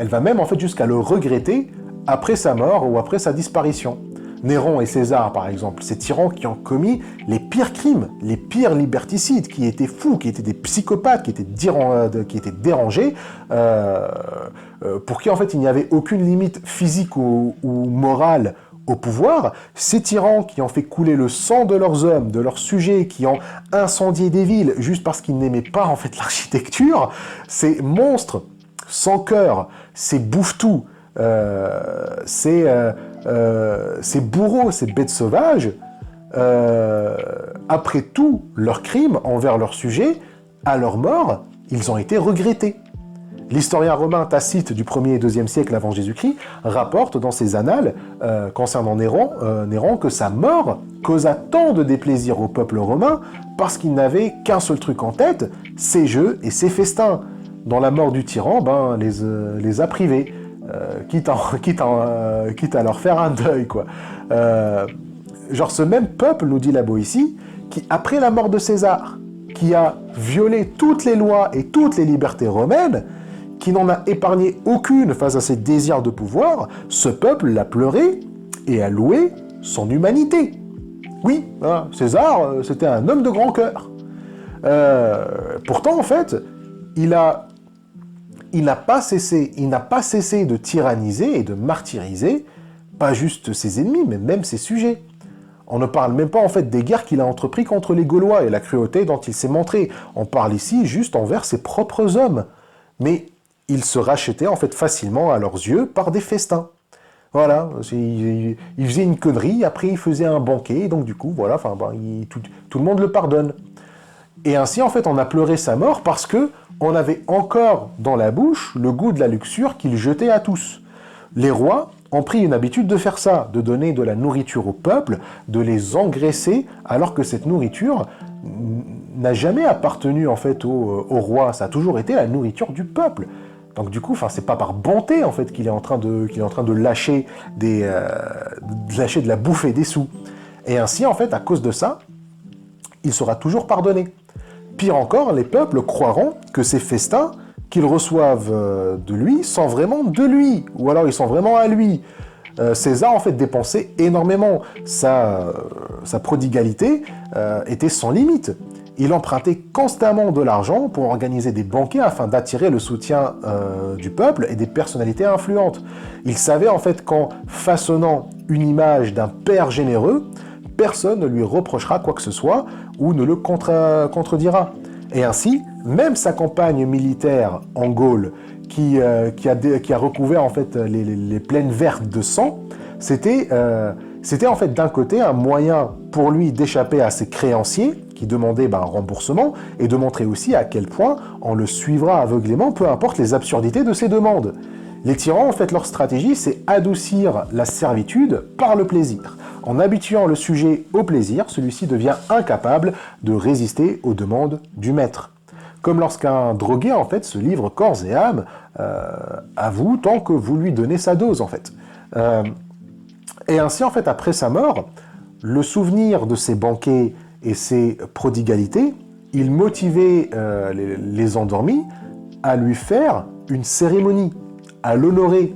va même en fait jusqu'à le regretter après sa mort ou après sa disparition. Néron et César, par exemple, ces tyrans qui ont commis les pires crimes, les pires liberticides, qui étaient fous, qui étaient des psychopathes, qui étaient dérangés, pour qui en fait il n'y avait aucune limite physique ou morale au pouvoir, ces tyrans qui ont fait couler le sang de leurs hommes, de leurs sujets, qui ont incendié des villes juste parce qu'ils n'aimaient pas en fait l'architecture, ces monstres sans cœur, ces bouffes-tout, ces bourreaux, ces bêtes sauvages, après tout leurs crimes envers leurs sujets, à leur mort, ils ont été regrettés. L'historien romain Tacite du 1er et 2e siècle avant Jésus-Christ rapporte dans ses annales, concernant Néron, que sa mort causa tant de déplaisir au peuple romain parce qu'il n'avait qu'un seul truc en tête, ses jeux et ses festins, dont la mort du tyran les a privés. Quitte à leur faire un deuil, quoi. Genre ce même peuple, nous dit la Boétie, qui, après la mort de César, qui a violé toutes les lois et toutes les libertés romaines, qui n'en a épargné aucune face à ses désirs de pouvoir, ce peuple l'a pleuré et a loué son humanité. Oui, hein, César, c'était un homme de grand cœur. Pourtant, en fait, il n'a pas cessé de tyranniser et de martyriser, pas juste ses ennemis, mais même ses sujets. On ne parle même pas en fait des guerres qu'il a entreprises contre les Gaulois et la cruauté dont il s'est montré. On parle ici juste envers ses propres hommes. Mais il se rachetait en fait facilement à leurs yeux par des festins. Voilà, il faisait une connerie, après il faisait un banquet, donc du coup, voilà, enfin, tout le monde le pardonne. Et ainsi, en fait, on a pleuré sa mort parce que on avait encore dans la bouche le goût de la luxure qu'il jetait à tous. Les rois ont pris une habitude de faire ça, de donner de la nourriture au peuple, de les engraisser, alors que cette nourriture n'a jamais appartenu en fait au roi, ça a toujours été la nourriture du peuple. Donc du coup, c'est pas par bonté en fait qu'il est en train de lâcher de la bouffe et des sous. Et ainsi, en fait, à cause de ça, il sera toujours pardonné. Pire encore, les peuples croiront que ces festins qu'ils reçoivent de lui sont vraiment de lui, ou alors ils sont vraiment à lui. César, en fait, dépensait énormément. Sa prodigalité était sans limite. Il empruntait constamment de l'argent pour organiser des banquets afin d'attirer le soutien du peuple et des personnalités influentes. Il savait en fait qu'en façonnant une image d'un père généreux, personne ne lui reprochera quoi que ce soit ou ne le contredira. Et ainsi, même sa campagne militaire en Gaule, qui a recouvert en fait les plaines vertes de sang, c'était en fait d'un côté un moyen pour lui d'échapper à ses créanciers qui demandaient un remboursement et de montrer aussi à quel point on le suivra aveuglément, peu importe les absurdités de ses demandes. Les tyrans, en fait, leur stratégie, c'est adoucir la servitude par le plaisir. En habituant le sujet au plaisir, celui-ci devient incapable de résister aux demandes du maître. Comme lorsqu'un drogué, en fait, se livre corps et âme à vous tant que vous lui donnez sa dose, en fait. Et ainsi, en fait, après sa mort, le souvenir de ses banquets et ses prodigalités, il motivait les endormis à lui faire une cérémonie, à l'honorer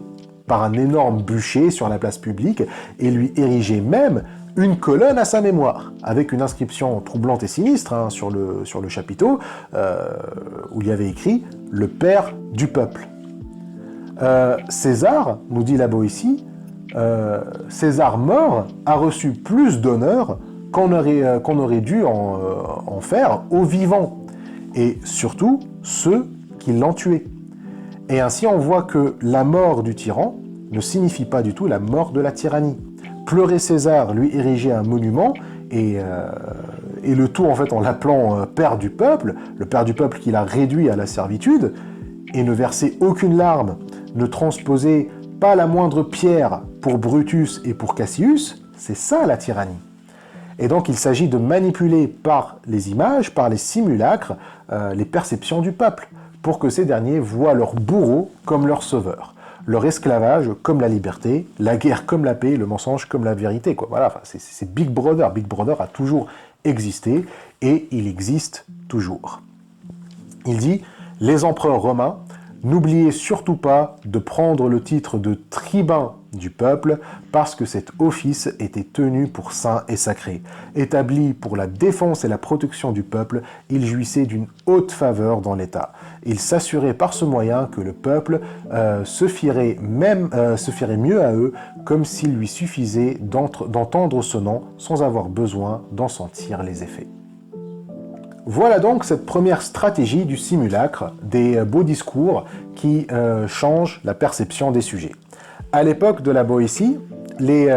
par un énorme bûcher sur la place publique et lui ériger même une colonne à sa mémoire, avec une inscription troublante et sinistre sur le chapiteau, où il y avait écrit « Le Père du peuple ». César, nous dit la Boétie, César mort a reçu plus d'honneur qu'on aurait dû en faire aux vivants, et surtout ceux qui l'ont tué. Et ainsi on voit que la mort du tyran ne signifie pas du tout la mort de la tyrannie. Pleurer César, lui ériger un monument, et le tout en fait en l'appelant père du peuple, le père du peuple qu'il a réduit à la servitude, et ne verser aucune larme, ne transposer pas la moindre pierre pour Brutus et pour Cassius, c'est ça la tyrannie. Et donc il s'agit de manipuler par les images, par les simulacres, les perceptions du peuple, pour que ces derniers voient leur bourreau comme leur sauveur, leur esclavage comme la liberté, la guerre comme la paix, le mensonge comme la vérité. Voilà, c'est Big Brother. Big Brother a toujours existé et il existe toujours. Il dit « Les empereurs romains, n'oubliez surtout pas de prendre le titre de tribun du peuple, parce que cet office était tenu pour saint et sacré. Établi pour la défense et la protection du peuple, il jouissait d'une haute faveur dans l'État. Il s'assurait par ce moyen que le peuple se fierait mieux à eux, comme s'il lui suffisait d'entendre ce nom sans avoir besoin d'en sentir les effets. » Voilà donc cette première stratégie du simulacre, des beaux discours qui changent la perception des sujets. À l'époque de la Boétie, les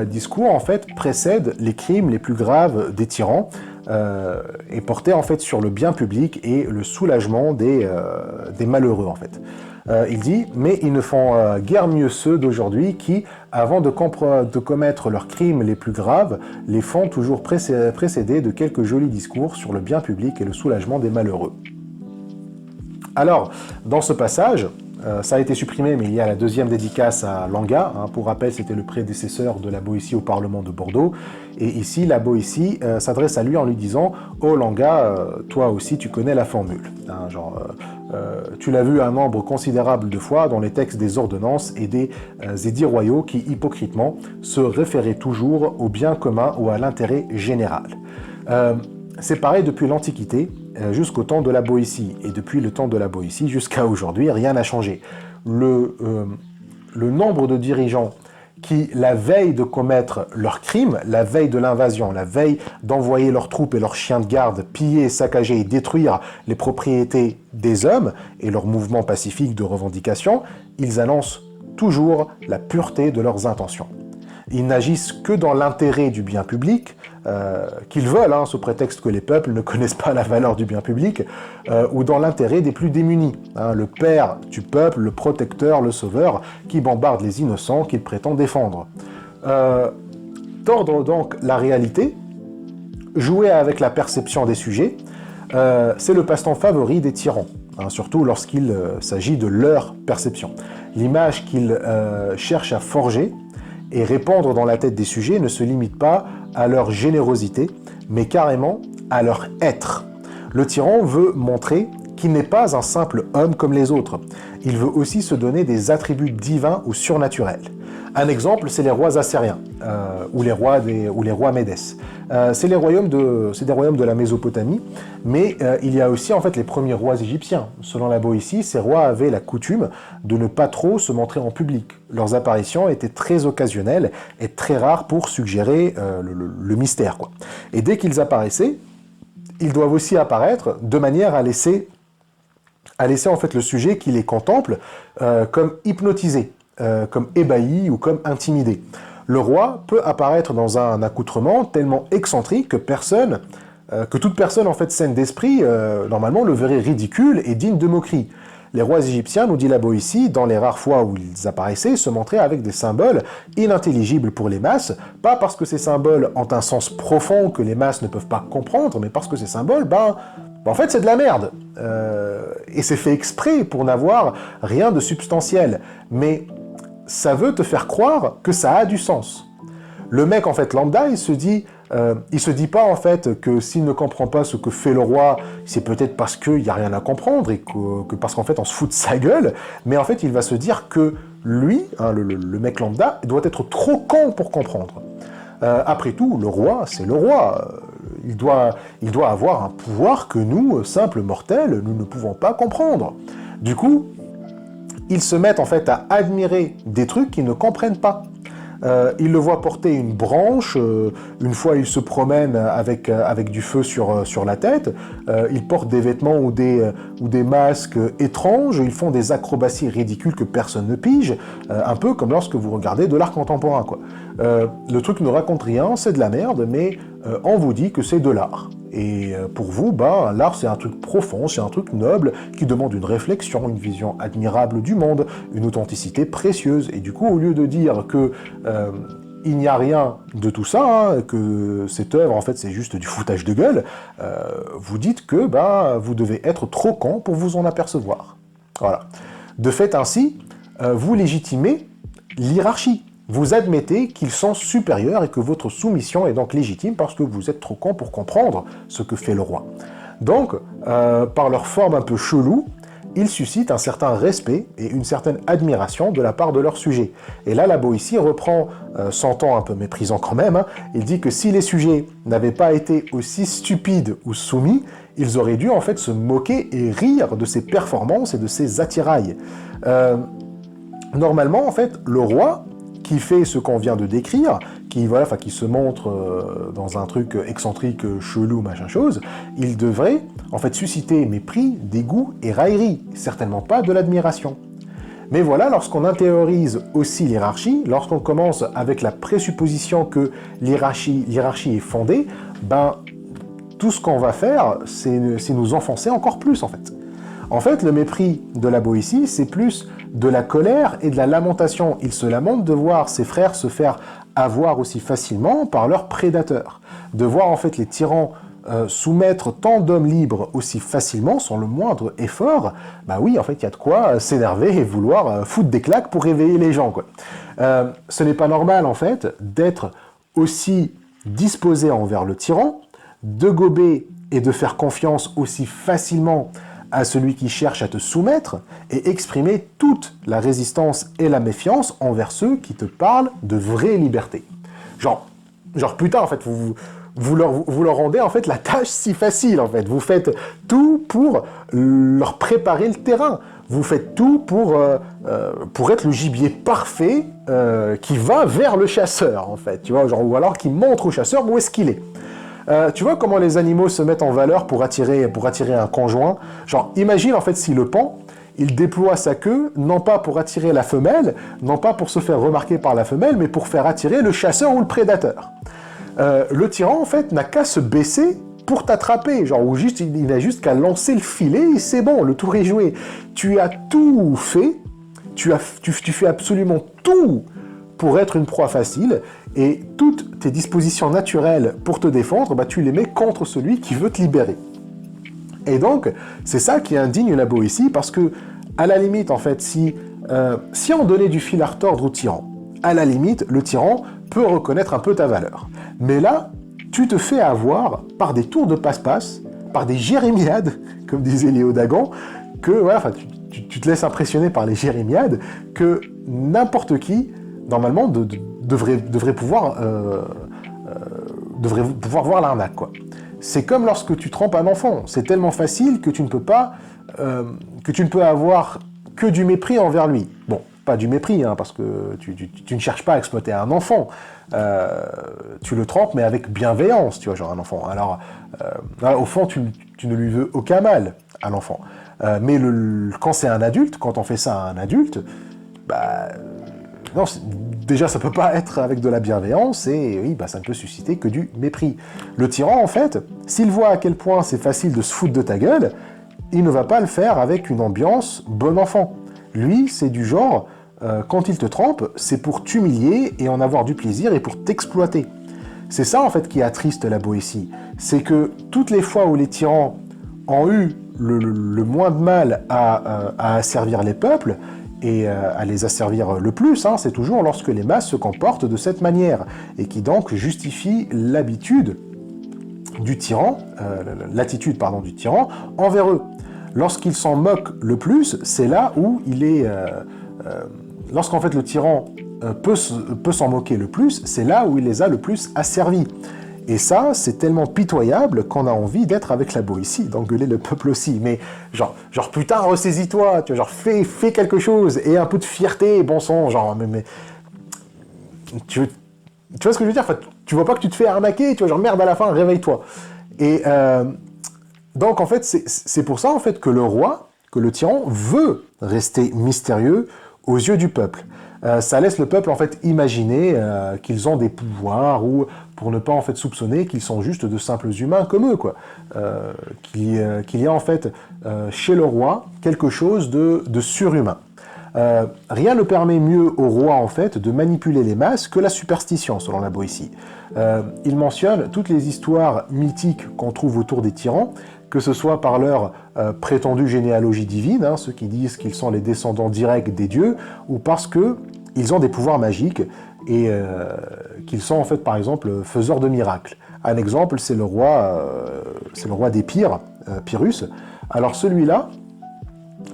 discours en fait précèdent les crimes les plus graves des tyrans et portaient en fait sur le bien public et le soulagement des malheureux en fait. Il dit « Mais ils ne font guère mieux ceux d'aujourd'hui qui, avant de commettre leurs crimes les plus graves, les font toujours précéder de quelques jolis discours sur le bien public et le soulagement des malheureux. » Alors, dans ce passage, Ça a été supprimé, mais il y a la deuxième dédicace à Langa. Pour rappel, c'était le prédécesseur de la Boétie au Parlement de Bordeaux. Et ici, la Boétie s'adresse à lui en lui disant « Oh Langa, toi aussi tu connais la formule. Tu l'as vu un nombre considérable de fois dans les textes des ordonnances et des édits royaux qui, hypocritement, se référaient toujours au bien commun ou à l'intérêt général. C'est pareil depuis l'Antiquité jusqu'au temps de la Boétie. Et depuis le temps de la Boétie jusqu'à aujourd'hui, rien n'a changé. Le nombre de dirigeants qui, la veille de commettre leur crime, la veille de l'invasion, la veille d'envoyer leurs troupes et leurs chiens de garde piller, saccager et détruire les propriétés des hommes et leurs mouvements pacifiques de revendication, ils annoncent toujours la pureté de leurs intentions. Ils n'agissent que dans l'intérêt du bien public, qu'ils veulent, sous prétexte que les peuples ne connaissent pas la valeur du bien public, ou dans l'intérêt des plus démunis, le père du peuple, le protecteur, le sauveur, qui bombarde les innocents qu'ils prétendent défendre. Tordre donc la réalité, jouer avec la perception des sujets, c'est le passe-temps favori des tyrans, surtout lorsqu'il s'agit de leur perception. L'image qu'ils cherchent à forger et répandre dans la tête des sujets ne se limite pas à leur générosité, mais carrément à leur être. Le tyran veut montrer qu'il n'est pas un simple homme comme les autres. Il veut aussi se donner des attributs divins ou surnaturels. Un exemple, c'est les rois assyriens, ou les rois médès. C'est des royaumes de la Mésopotamie, mais il y a aussi en fait les premiers rois égyptiens. Selon la Boétie, ces rois avaient la coutume de ne pas trop se montrer en public. Leurs apparitions étaient très occasionnelles et très rares pour suggérer le mystère, quoi. Et dès qu'ils apparaissaient, ils doivent aussi apparaître de manière à laisser en fait le sujet qui les contemple comme hypnotisé, comme ébahi ou comme intimidé. Le roi peut apparaître dans un accoutrement tellement excentrique que toute personne en fait saine d'esprit normalement le verrait ridicule et digne de moquerie. Les rois égyptiens, nous dit la Boétie, dans les rares fois où ils apparaissaient, se montraient avec des symboles inintelligibles pour les masses, pas parce que ces symboles ont un sens profond que les masses ne peuvent pas comprendre, mais parce que ces symboles, en fait, c'est de la merde. Et c'est fait exprès pour n'avoir rien de substantiel. Mais ça veut te faire croire que ça a du sens. Le mec, en fait, lambda, il se dit pas, en fait, que s'il ne comprend pas ce que fait le roi, c'est peut-être parce qu'il n'y a rien à comprendre et que parce qu'en fait, on se fout de sa gueule. Mais en fait, il va se dire que lui, le mec lambda, doit être trop con pour comprendre. Après tout, le roi, c'est le roi. Il doit avoir un pouvoir que nous, simples mortels, nous ne pouvons pas comprendre. Du coup, ils se mettent en fait à admirer des trucs qu'ils ne comprennent pas. Ils le voient porter une branche, une fois il se promène avec du feu sur la tête, ils portent des vêtements ou des masques étranges, ils font des acrobaties ridicules que personne ne pige, un peu comme lorsque vous regardez de l'art contemporain, quoi. Le truc ne raconte rien, c'est de la merde, mais on vous dit que c'est de l'art. Et pour vous, l'art c'est un truc profond, c'est un truc noble, qui demande une réflexion, une vision admirable du monde, une authenticité précieuse. Et du coup, au lieu de dire que il n'y a rien de tout ça, que cette œuvre, en fait, c'est juste du foutage de gueule, vous dites que vous devez être trop con pour vous en apercevoir. Voilà. De fait ainsi, vous légitimez l'hierarchie. Vous admettez qu'ils sont supérieurs et que votre soumission est donc légitime parce que vous êtes trop con pour comprendre ce que fait le roi. Donc, par leur forme un peu chelou, ils suscitent un certain respect et une certaine admiration de la part de leur sujet. Et là, la Boétie reprend son ton un peu méprisant quand même. Il dit que si les sujets n'avaient pas été aussi stupides ou soumis, ils auraient dû en fait se moquer et rire de ses performances et de ses attirails. Normalement, en fait, le roi qui fait ce qu'on vient de décrire, qui se montre dans un truc excentrique, chelou, machin chose, il devrait en fait susciter mépris, dégoût et raillerie, certainement pas de l'admiration. Mais voilà, lorsqu'on intériorise aussi l'hiérarchie, lorsqu'on commence avec la présupposition que l'hiérarchie est fondée, tout ce qu'on va faire, c'est nous enfoncer encore plus en fait. En fait, le mépris de la Boétie, c'est plus de la colère et de la lamentation. Il se lamente de voir ses frères se faire avoir aussi facilement par leurs prédateurs. De voir en fait les tyrans soumettre tant d'hommes libres aussi facilement, sans le moindre effort, bah oui, en fait, il y a de quoi s'énerver et vouloir foutre des claques pour réveiller les gens, quoi. Ce n'est pas normal, en fait, d'être aussi disposé envers le tyran, de gober et de faire confiance aussi facilement à celui qui cherche à te soumettre et exprimer toute la résistance et la méfiance envers ceux qui te parlent de vraie liberté. Genre putain, en fait, vous leur rendez en fait la tâche si facile, en fait. Vous faites tout pour leur préparer le terrain. Vous faites tout pour être le gibier parfait qui va vers le chasseur, en fait. Tu vois, genre, ou alors qui montre au chasseur où est-ce qu'il est. Tu vois comment les animaux se mettent en valeur pour attirer un conjoint? Genre, imagine en fait si le paon, il déploie sa queue, non pas pour attirer la femelle, non pas pour se faire remarquer par la femelle, mais pour faire attirer le chasseur ou le prédateur. Le tyran, en fait, n'a qu'à se baisser pour t'attraper, genre, ou juste, il n'a juste qu'à lancer le filet et c'est bon, le tour est joué. Tu as tout fait, tu fais absolument tout pour être une proie facile, et toutes tes dispositions naturelles pour te défendre, bah, tu les mets contre celui qui veut te libérer. Et donc, c'est ça qui indigne la Boétie, parce que, à la limite, en fait, si on donnait du fil à retordre au tyran, à la limite, le tyran peut reconnaître un peu ta valeur. Mais là, tu te fais avoir par des tours de passe-passe, par des jérémiades, comme disait Léo Dagan, que, ouais, enfin, tu te laisses impressionner par les jérémiades, que n'importe qui, normalement, devrait pouvoir voir l'arnaque, quoi. C'est comme lorsque tu trompes un enfant. C'est tellement facile que tu ne peux avoir que du mépris envers lui. Bon, pas du mépris, hein, parce que tu ne cherches pas à exploiter un enfant. Tu le trompes, mais avec bienveillance, tu vois, genre un enfant. Alors, au fond, tu ne lui veux aucun mal à l'enfant. Mais quand c'est un adulte, quand on fait ça à un adulte, bah... non, déjà, ça peut pas être avec de la bienveillance, et oui, bah, ça ne peut susciter que du mépris. Le tyran, en fait, s'il voit à quel point c'est facile de se foutre de ta gueule, il ne va pas le faire avec une ambiance bon enfant. Lui, c'est du genre, quand il te trempe, c'est pour t'humilier et en avoir du plaisir et pour t'exploiter. C'est ça, en fait, qui attriste la Boétie. C'est que toutes les fois où les tyrans ont eu le moins de mal à asservir les peuples, et à les asservir le plus, hein, c'est toujours lorsque les masses se comportent de cette manière, et qui donc justifie l'attitude du tyran envers eux. Lorsqu'il s'en moque le plus, c'est là où il est... lorsqu'en fait le tyran peut s'en moquer le plus, c'est là où il les a le plus asservis. Et ça, c'est tellement pitoyable qu'on a envie d'être avec la Boétie, d'engueuler le peuple aussi. Mais genre putain, ressaisis-toi, tu vois, genre fais quelque chose, et un peu de fierté, bon sang, genre, mais tu vois ce que je veux dire? Enfin, tu vois pas que tu te fais arnaquer, tu vois, genre merde, à la fin, réveille-toi. Et donc, en fait, c'est pour ça, en fait, que le tyran veut rester mystérieux aux yeux du peuple. Ça laisse le peuple, en fait, imaginer qu'ils ont des pouvoirs, ou pour ne pas, en fait, soupçonner qu'ils sont juste de simples humains comme eux, quoi. Qu'il y a, en fait, chez le roi, quelque chose de surhumain. Rien ne permet mieux au roi, en fait, de manipuler les masses que la superstition, selon la Boétie. Il mentionne toutes les histoires mythiques qu'on trouve autour des tyrans, que ce soit par leur prétendue généalogie divine, hein, ceux qui disent qu'ils sont les descendants directs des dieux, ou parce qu'ils ont des pouvoirs magiques, et qu'ils sont, en fait, par exemple, faiseurs de miracles. Un exemple, c'est le roi d'Épire, Pyrrhus. Alors celui-là,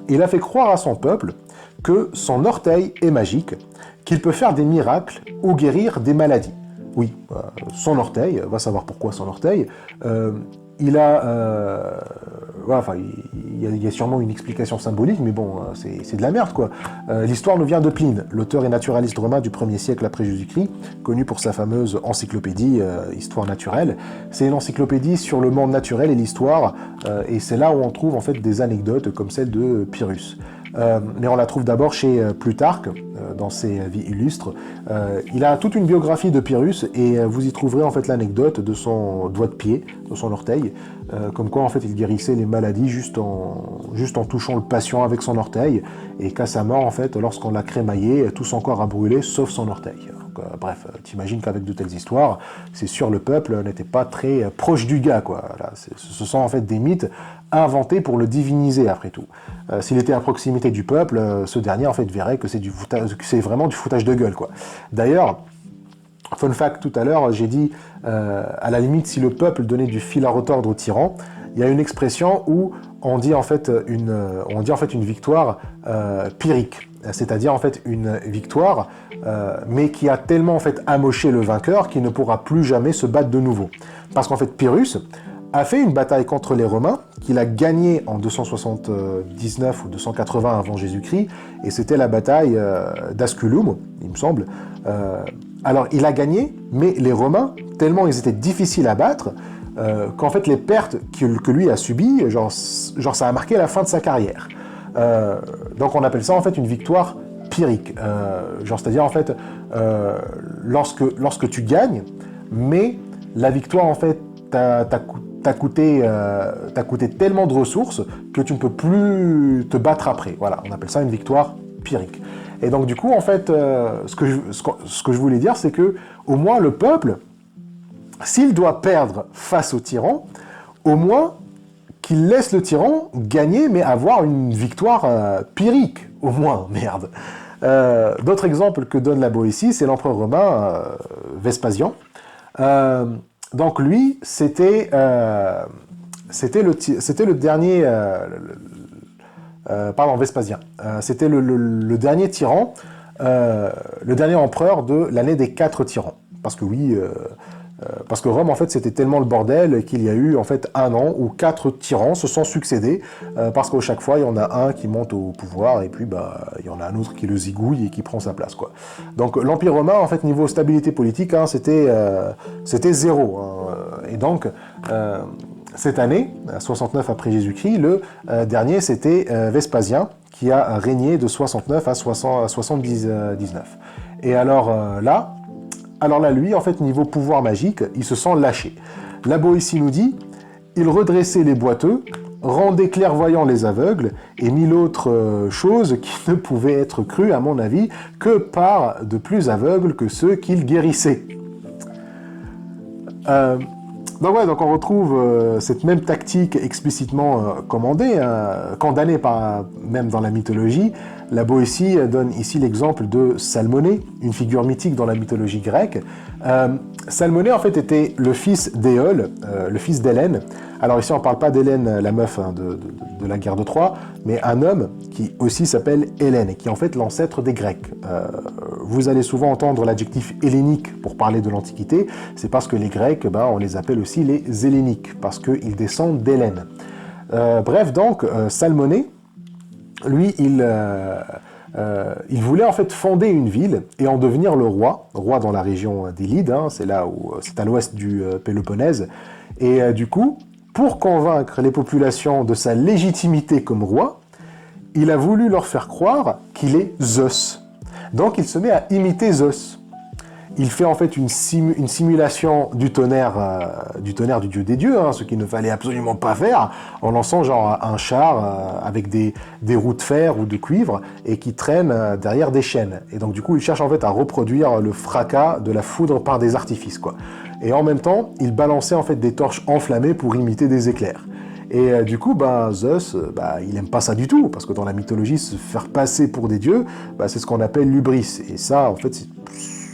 il a fait croire à son peuple que son orteil est magique, qu'il peut faire des miracles ou guérir des maladies. Oui, son orteil, va savoir pourquoi son orteil, il a... enfin, il y a sûrement une explication symbolique, mais bon, c'est de la merde, quoi. L'histoire nous vient de Pline, l'auteur et naturaliste romain du 1er siècle après Jésus-Christ, connu pour sa fameuse encyclopédie Histoire naturelle. C'est une encyclopédie sur le monde naturel et l'histoire, et c'est là où on trouve en fait des anecdotes comme celle de Pyrrhus. Mais on la trouve d'abord chez Plutarque, dans ses vies illustres. Il a toute une biographie de Pyrrhus, et vous y trouverez en fait l'anecdote de son doigt de pied, de son orteil, comme quoi en fait il guérissait les maladies juste en touchant le patient avec son orteil, et qu'à sa mort en fait, lorsqu'on l'a crémaillé, tout son corps a brûlé sauf son orteil. bref, t'imagines qu'avec de telles histoires, c'est sûr le peuple n'était pas très proche du gars, quoi. Voilà, ce sont en fait des mythes inventés pour le diviniser, après tout. S'il était à proximité du peuple, ce dernier en fait verrait que c'est vraiment du foutage de gueule, quoi. D'ailleurs, fun fact, tout à l'heure, j'ai dit, à la limite, si le peuple donnait du fil à retordre au tyran, il y a une expression où on dit en fait une victoire pyrrhique, c'est-à-dire en fait une victoire, mais qui a tellement en fait amoché le vainqueur qu'il ne pourra plus jamais se battre de nouveau. Parce qu'en fait, Pyrrhus a fait une bataille contre les Romains, qu'il a gagnée en 279 ou 280 avant Jésus-Christ, et c'était la bataille d'Asculum, il me semble. Alors, il a gagné, mais les Romains, tellement ils étaient difficiles à battre, qu'en fait, les pertes que lui a subies, genre ça a marqué la fin de sa carrière. Donc, on appelle ça, en fait, une victoire pyrrhique. C'est-à-dire, en fait, lorsque tu gagnes, mais la victoire, en fait, t'a coûté tellement de ressources que tu ne peux plus te battre après. Voilà, on appelle ça une victoire pyrrhique. Et donc, du coup, en fait, ce que je voulais dire, c'est que, au moins, le peuple, s'il doit perdre face au tyran, au moins qu'il laisse le tyran gagner, mais avoir une victoire pyrrhique, au moins, merde. D'autres exemples que donne la Boétie, c'est l'empereur romain Vespasien. Donc lui, c'était le dernier... pardon, Vespasien. C'était le dernier tyran, le dernier empereur de l'année des 4 tyrans. Parce que oui... parce que Rome, en fait, c'était tellement le bordel qu'il y a eu, en fait, un an où 4 tyrans se sont succédés, parce qu'à chaque fois, il y en a un qui monte au pouvoir, et puis, bah, il y en a un autre qui le zigouille et qui prend sa place, quoi. Donc, l'Empire romain, en fait, niveau stabilité politique, hein, c'était zéro. Hein. Et donc, cette année, 69 après Jésus-Christ, le dernier, c'était Vespasien, qui a régné de 69 à 79. Et alors là, lui, en fait, niveau pouvoir magique, il se sent lâché. La Boétie nous dit, il redressait les boiteux, rendait clairvoyants les aveugles, et mille autres choses qui ne pouvaient être crues, à mon avis, que par de plus aveugles que ceux qu'il guérissait. Donc on retrouve cette même tactique explicitement condamnée même dans la mythologie. La Boétie donne ici l'exemple de Salmonée, une figure mythique dans la mythologie grecque. Salmonée, en fait, était le fils d'Éole, le fils d'Hélène. Alors ici, on ne parle pas d'Hélène, la meuf de la guerre de Troie, mais un homme qui aussi s'appelle Hélène, et qui est en fait l'ancêtre des Grecs. Vous allez souvent entendre l'adjectif hellénique pour parler de l'Antiquité, c'est parce que les Grecs, on les appelle aussi les helléniques, parce qu'ils descendent d'Hélène. Bref, donc, Salmonée, lui, il voulait en fait fonder une ville et en devenir le roi dans la région des Lydes, hein, c'est là où c'est à l'ouest du Péloponnèse. Et du coup, pour convaincre les populations de sa légitimité comme roi, il a voulu leur faire croire qu'il est Zeus. Donc il se met à imiter Zeus. Il fait en fait une simulation du tonnerre du dieu des dieux, hein, ce qu'il ne fallait absolument pas faire, en lançant genre un char avec des roues de fer ou de cuivre et qui traîne derrière des chaînes. Et donc du coup, il cherche en fait à reproduire le fracas de la foudre par des artifices, quoi. Et en même temps, il balançait en fait des torches enflammées pour imiter des éclairs. Et du coup, Zeus, il aime pas ça du tout, parce que dans la mythologie, se faire passer pour des dieux, c'est ce qu'on appelle l'hubris. Et ça, en fait,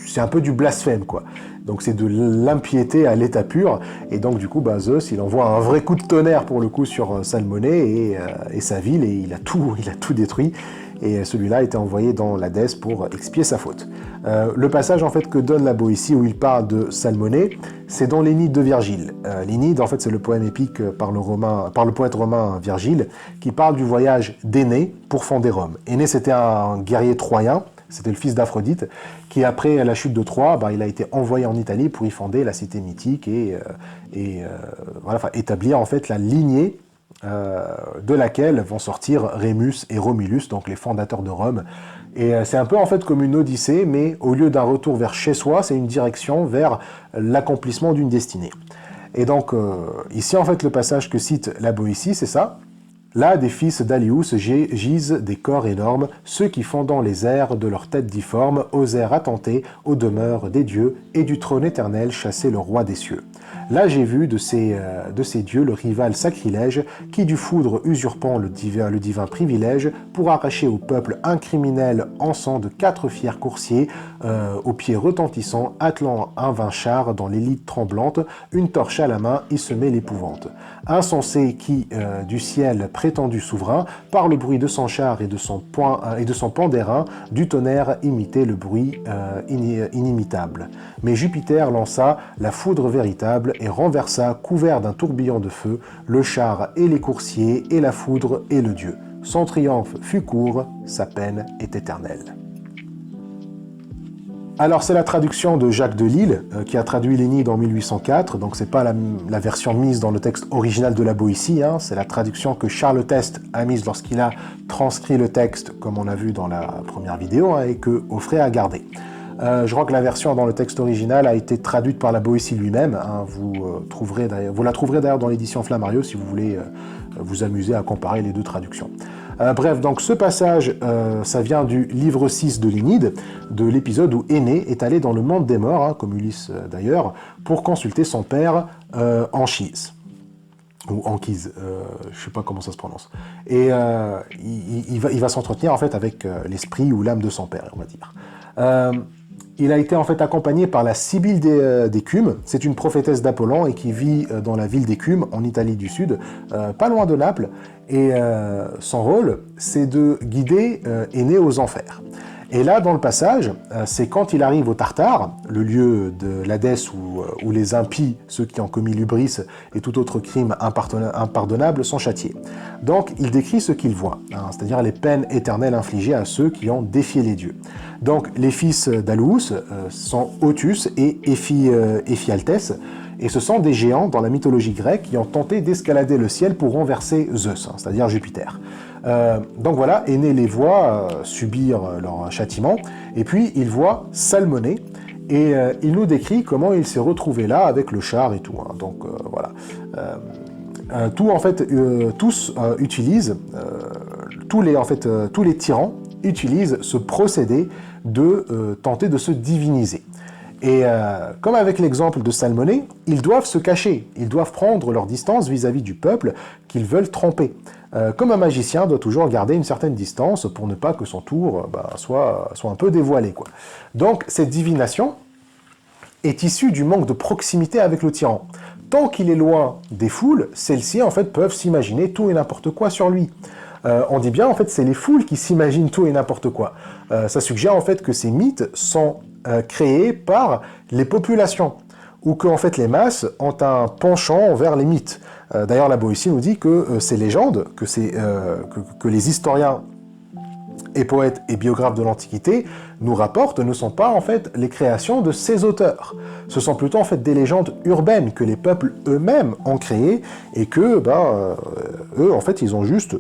c'est un peu du blasphème, quoi. Donc c'est de l'impiété à l'état pur, et donc du coup, Zeus, il envoie un vrai coup de tonnerre pour le coup sur Salmonée et sa ville, et il a tout détruit, et celui-là a été envoyé dans l'Hadès pour expier sa faute. Le passage en fait que donne la Boétie où il parle de Salmonée, c'est dans l'Énide de Virgile. L'Énide, en fait, c'est le poème épique par le poète romain Virgile, qui parle du voyage d'Énée pour fonder Rome. Énée, c'était un guerrier troyen. C'était le fils d'Aphrodite, qui après la chute de Troie, il a été envoyé en Italie pour y fonder la cité mythique et établir en fait la lignée de laquelle vont sortir Rémus et Romulus, donc les fondateurs de Rome. Et c'est un peu en fait comme une odyssée, mais au lieu d'un retour vers chez soi, c'est une direction vers l'accomplissement d'une destinée. Et donc ici en fait le passage que cite la Boétie, c'est ça. Là, des fils d'Alius gisent des corps énormes, ceux qui fondant les airs de leurs têtes difformes osèrent attenter aux demeures des dieux et du trône éternel chasser le roi des cieux. Là j'ai vu de ces dieux le rival sacrilège qui du foudre usurpant le divin privilège pour arracher au peuple un criminel en sang de 4 fiers coursiers aux pieds retentissants attelant un vain char dans l'élite tremblante, une torche à la main y semait l'épouvante. Insensé qui du ciel prétendu souverain par le bruit de son char et de son pan d'airain du tonnerre imitait le bruit inimitable. Mais Jupiter lança la foudre véritable et renversa, couvert d'un tourbillon de feu, le char et les coursiers, et la foudre et le dieu. Son triomphe fut court, sa peine est éternelle. Alors c'est la traduction de Jacques Delille, qui a traduit l'Énide en 1804, donc c'est pas la version mise dans le texte original de la Boétie, hein, c'est la traduction que Charles Teste a mise lorsqu'il a transcrit le texte, comme on a vu dans la première vidéo, hein, et que Offray a gardé. Je crois que la version dans le texte original a été traduite par la Boétie lui-même. Hein, vous la trouverez d'ailleurs dans l'édition Flammarion si vous voulez vous amuser à comparer les deux traductions. Bref, donc ce passage, ça vient du livre 6 de l'Énide, de l'épisode où Énée est allé dans le monde des morts, hein, comme Ulysse d'ailleurs, pour consulter son père Anchise. Ou Anchise, je sais pas comment ça se prononce. Et il va s'entretenir en fait avec l'esprit ou l'âme de son père, on va dire. Il a été en fait accompagné par la Sibylle d'Écume, c'est une prophétesse d'Apollon et qui vit dans la ville d'Écume, en Italie du Sud, pas loin de Naples, et son rôle, c'est de guider Énée aux enfers. Et là, dans le passage, c'est quand il arrive au Tartare, le lieu de l'Hadès où les impies, ceux qui ont commis l'hubris et tout autre crime impardonnable, sont châtiés. Donc, il décrit ce qu'il voit, hein, c'est-à-dire les peines éternelles infligées à ceux qui ont défié les dieux. Donc, les fils d'Alous sont Otus et Éphialtès, et ce sont des géants dans la mythologie grecque qui ont tenté d'escalader le ciel pour renverser Zeus, hein, c'est-à-dire Jupiter. Donc voilà, Énée les voit subir leur châtiment, et puis il voit Salmonée, et il nous décrit comment il s'est retrouvé là avec le char et tout. Hein. Donc voilà. Tous utilisent, tous les tyrans utilisent ce procédé de tenter de se diviniser. Et comme avec l'exemple de Salmonée, ils doivent se cacher, ils doivent prendre leur distance vis-à-vis du peuple qu'ils veulent tromper. Comme un magicien doit toujours garder une certaine distance pour ne pas que son tour soit un peu dévoilé, quoi. Donc cette divination est issue du manque de proximité avec le tyran. Tant qu'il est loin des foules, celles-ci en fait peuvent s'imaginer tout et n'importe quoi sur lui. On dit bien en fait c'est les foules qui s'imaginent tout et n'importe quoi. Ça suggère en fait que ces mythes sont créés par les populations, ou que en fait les masses ont un penchant vers les mythes. D'ailleurs la Boétie nous dit que ces légendes, que les historiens et poètes et biographes de l'Antiquité nous rapportent ne sont pas en fait les créations de ces auteurs. Ce sont plutôt en fait des légendes urbaines que les peuples eux-mêmes ont créées et que eux en fait ils ont juste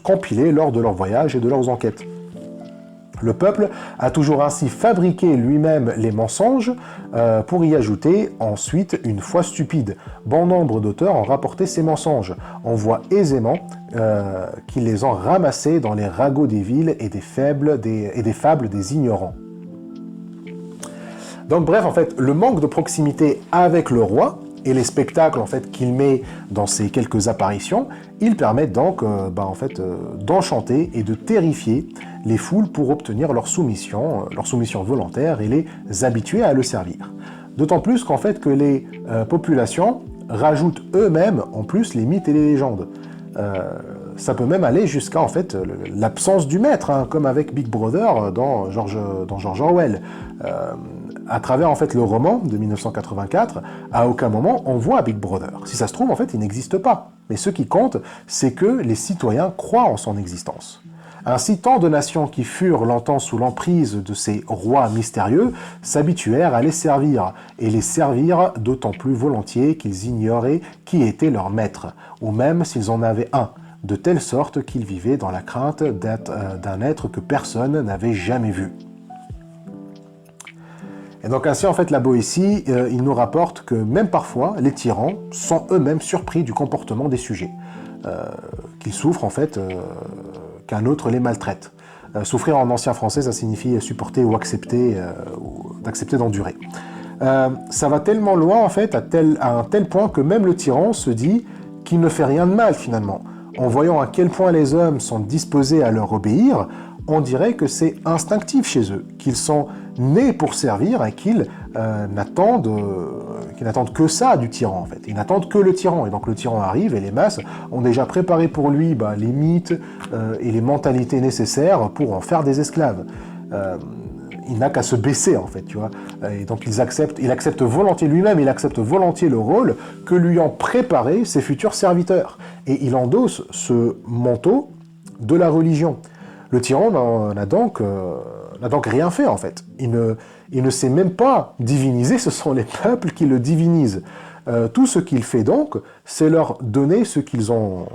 compilé lors de leurs voyages et de leurs enquêtes. Le peuple a toujours ainsi fabriqué lui-même les mensonges pour y ajouter ensuite une foi stupide. Bon nombre d'auteurs ont rapporté ces mensonges. On voit aisément qu'ils les ont ramassés dans les ragots des villes et des fables des ignorants. Donc bref, en fait, le manque de proximité avec le roi et les spectacles en fait qu'il met dans ces quelques apparitions, ils permettent donc d'enchanter et de terrifier les foules pour obtenir leur soumission volontaire et les habituer à le servir. D'autant plus qu'en fait que les populations rajoutent eux-mêmes en plus les mythes et les légendes. Ça peut même aller jusqu'à en fait l'absence du maître, hein, comme avec Big Brother dans George Orwell. À travers en fait le roman de 1984, à aucun moment on voit Big Brother. Si ça se trouve, en fait, il n'existe pas. Mais ce qui compte, c'est que les citoyens croient en son existence. Ainsi, tant de nations qui furent longtemps sous l'emprise de ces rois mystérieux s'habituèrent à les servir, et les servir d'autant plus volontiers qu'ils ignoraient qui était leur maître, ou même s'ils en avaient un, de telle sorte qu'ils vivaient dans la crainte d'un être que personne n'avait jamais vu. Et donc ainsi, en fait, la Boétie, il nous rapporte que même parfois, les tyrans sont eux-mêmes surpris du comportement des sujets. qu'ils souffrent en fait qu'un autre les maltraite. Souffrir en ancien français, ça signifie supporter ou accepter, d'accepter d'endurer. Ça va tellement loin en fait, à un tel point que même le tyran se dit qu'il ne fait rien de mal finalement. En voyant à quel point les hommes sont disposés à leur obéir, on dirait que c'est instinctif chez eux, qu'ils sont nés pour servir et qu'ils n'attendent que ça du tyran en fait. Ils n'attendent que le tyran. Et donc le tyran arrive et les masses ont déjà préparé pour lui les mythes et les mentalités nécessaires pour en faire des esclaves. Il n'a qu'à se baisser en fait, tu vois. Et donc il accepte volontiers lui-même, il accepte volontiers le rôle que lui ont préparé ses futurs serviteurs. Et il endosse ce manteau de la religion. Le tyran n'a donc rien fait en fait. Il ne sait même pas diviniser, ce sont les peuples qui le divinisent. Tout ce qu'il fait donc, c'est leur donner ce qu'ils ont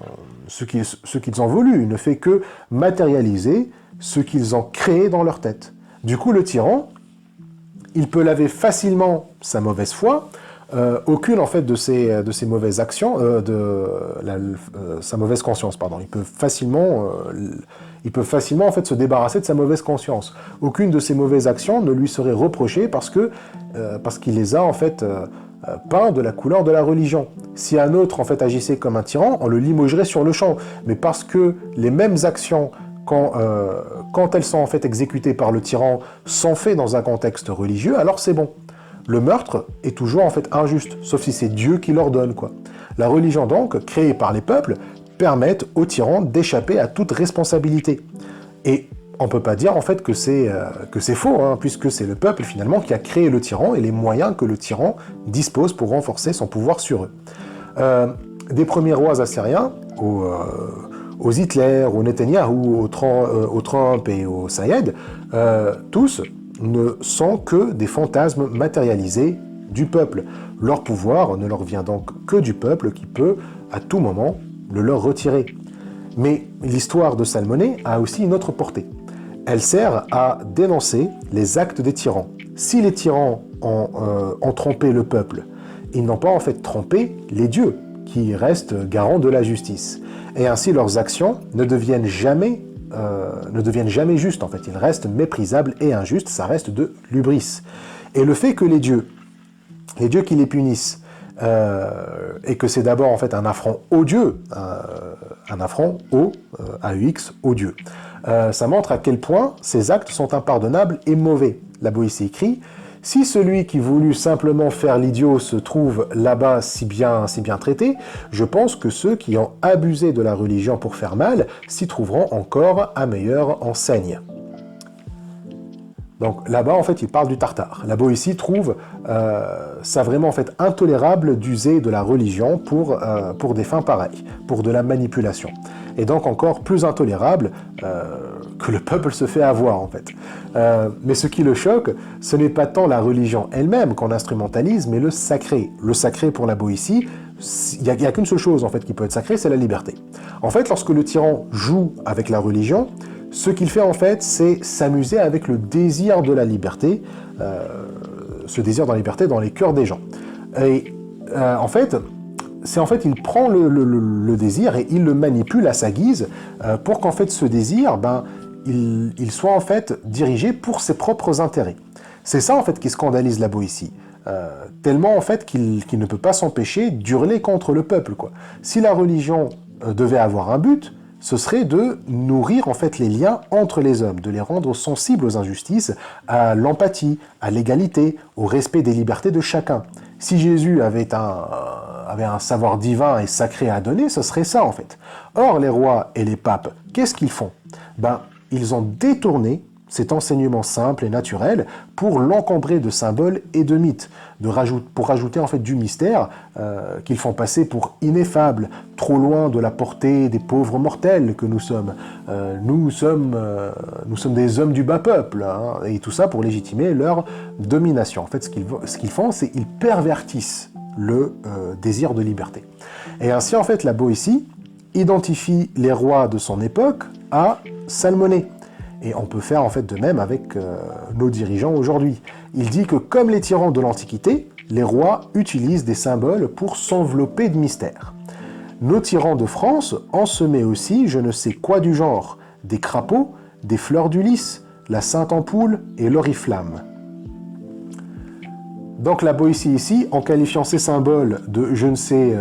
voulu. Il ne fait que matérialiser ce qu'ils ont créé dans leur tête. Du coup, le tyran, il peut laver facilement sa mauvaise foi. Aucune en fait de ses mauvaises actions, sa mauvaise conscience, pardon. Il peut facilement en fait se débarrasser de sa mauvaise conscience. Aucune de ses mauvaises actions ne lui serait reprochée parce qu'il les a en fait peints de la couleur de la religion. Si un autre en fait agissait comme un tyran, on le limogerait sur le champ. Mais parce que les mêmes actions quand elles sont en fait exécutées par le tyran sont faites dans un contexte religieux, alors c'est bon. Le meurtre est toujours en fait injuste, sauf si c'est Dieu qui l'ordonne, quoi. La religion donc, créée par les peuples, permet aux tyrans d'échapper à toute responsabilité. Et on ne peut pas dire en fait que c'est faux, hein, puisque c'est le peuple finalement qui a créé le tyran et les moyens que le tyran dispose pour renforcer son pouvoir sur eux. Des premiers rois assyriens, aux Hitler, aux Netanyahou, aux Trump et aux Sayed, tous ne sont que des fantasmes matérialisés du peuple. Leur pouvoir ne leur vient donc que du peuple qui peut, à tout moment, le leur retirer. Mais l'histoire de Salmonée a aussi une autre portée. Elle sert à dénoncer les actes des tyrans. Si les tyrans ont trompé le peuple, ils n'ont pas en fait trompé les dieux, qui restent garants de la justice. Et ainsi leurs actions ne deviennent jamais justes en fait. Ils restent méprisables et injustes, ça reste de l'hubris. Et le fait que les dieux qui les punissent, et que c'est d'abord en fait un affront aux dieux, un affront au AUX, aux dieux. Ça montre à quel point ces actes sont impardonnables et mauvais. La Boétie écrit: si celui qui voulut simplement faire l'idiot se trouve là-bas si bien traité, je pense que ceux qui ont abusé de la religion pour faire mal s'y trouveront encore à meilleure enseigne. Donc là-bas, en fait, il parle du Tartare. La Boétie trouve ça vraiment en fait intolérable d'user de la religion pour des fins pareilles, pour de la manipulation. Et donc encore plus intolérable que le peuple se fait avoir en fait. Mais ce qui le choque, ce n'est pas tant la religion elle-même qu'on instrumentalise, mais le sacré. Le sacré pour la Boétie, il n'y a qu'une seule chose en fait qui peut être sacrée, c'est la liberté. En fait, lorsque le tyran joue avec la religion, ce qu'il fait en fait, c'est s'amuser avec le désir de la liberté, ce désir de la liberté dans les cœurs des gens. Et en fait, il prend le désir et il le manipule à sa guise pour qu'en fait ce désir, il soit en fait dirigé pour ses propres intérêts. C'est ça en fait qui scandalise la Boétie. Tellement en fait qu'il ne peut pas s'empêcher d'hurler contre le peuple, quoi. Si la religion devait avoir un but, ce serait de nourrir en fait les liens entre les hommes, de les rendre sensibles aux injustices, à l'empathie, à l'égalité, au respect des libertés de chacun. Si Jésus avait un savoir divin et sacré à donner, ce serait ça en fait. Or, les rois et les papes, qu'est-ce qu'ils font? Ils ont détourné cet enseignement simple et naturel pour l'encombrer de symboles et de mythes, pour rajouter en fait du mystère qu'ils font passer pour ineffable, trop loin de la portée des pauvres mortels que nous sommes. Nous sommes des hommes du bas peuple, hein, et tout ça pour légitimer leur domination. En fait, ce qu'ils font, c'est qu'ils pervertissent le désir de liberté. Et ainsi, en fait, la Boétie identifie les rois de son époque à Salmonée. Et on peut faire en fait de même avec nos dirigeants aujourd'hui. Il dit que comme les tyrans de l'Antiquité, les rois utilisent des symboles pour s'envelopper de mystères. Nos tyrans de France ensemaient aussi je ne sais quoi du genre, des crapauds, des fleurs d'Ulysse, la sainte ampoule et l'oriflamme. Donc la Boétie ici, en qualifiant ces symboles de je ne sais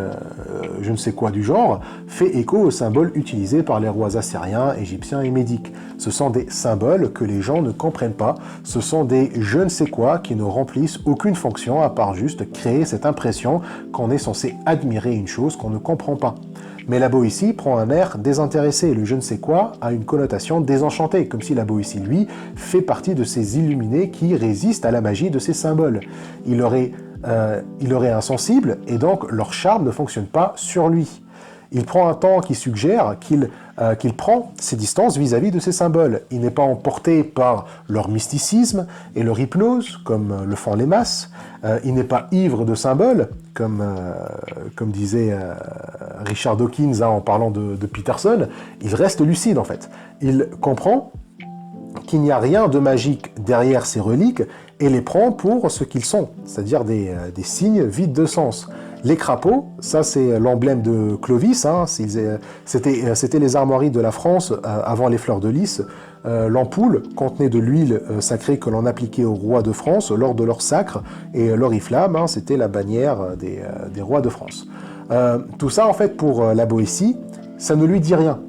quoi du genre, fait écho aux symboles utilisés par les rois assyriens, égyptiens et médiques. Ce sont des symboles que les gens ne comprennent pas, ce sont des je ne sais quoi qui ne remplissent aucune fonction à part juste créer cette impression qu'on est censé admirer une chose qu'on ne comprend pas. Mais la Boétie prend un air désintéressé, le je ne sais quoi a une connotation désenchantée, comme si la Boétie, lui, fait partie de ces illuminés qui résistent à la magie de ces symboles. Il aurait insensible, et donc leur charme ne fonctionne pas sur lui. Il prend un temps qui suggère qu'il prend ses distances vis-à-vis de ces symboles. Il n'est pas emporté par leur mysticisme et leur hypnose, comme le font les masses. Il n'est pas ivre de symboles, comme disait Richard Dawkins en parlant de Peterson. Il reste lucide, en fait. Il comprend qu'il n'y a rien de magique derrière ces reliques et les prend pour ce qu'ils sont, c'est-à-dire des signes vides de sens. Les crapauds, ça c'est l'emblème de Clovis, hein, c'était les armoiries de la France avant les fleurs de lys. L'ampoule contenait de l'huile sacrée que l'on appliquait aux rois de France lors de leur sacre, et l'oriflamme, hein, c'était la bannière des rois de France. Tout ça, en fait, pour la Boétie, ça ne lui dit rien.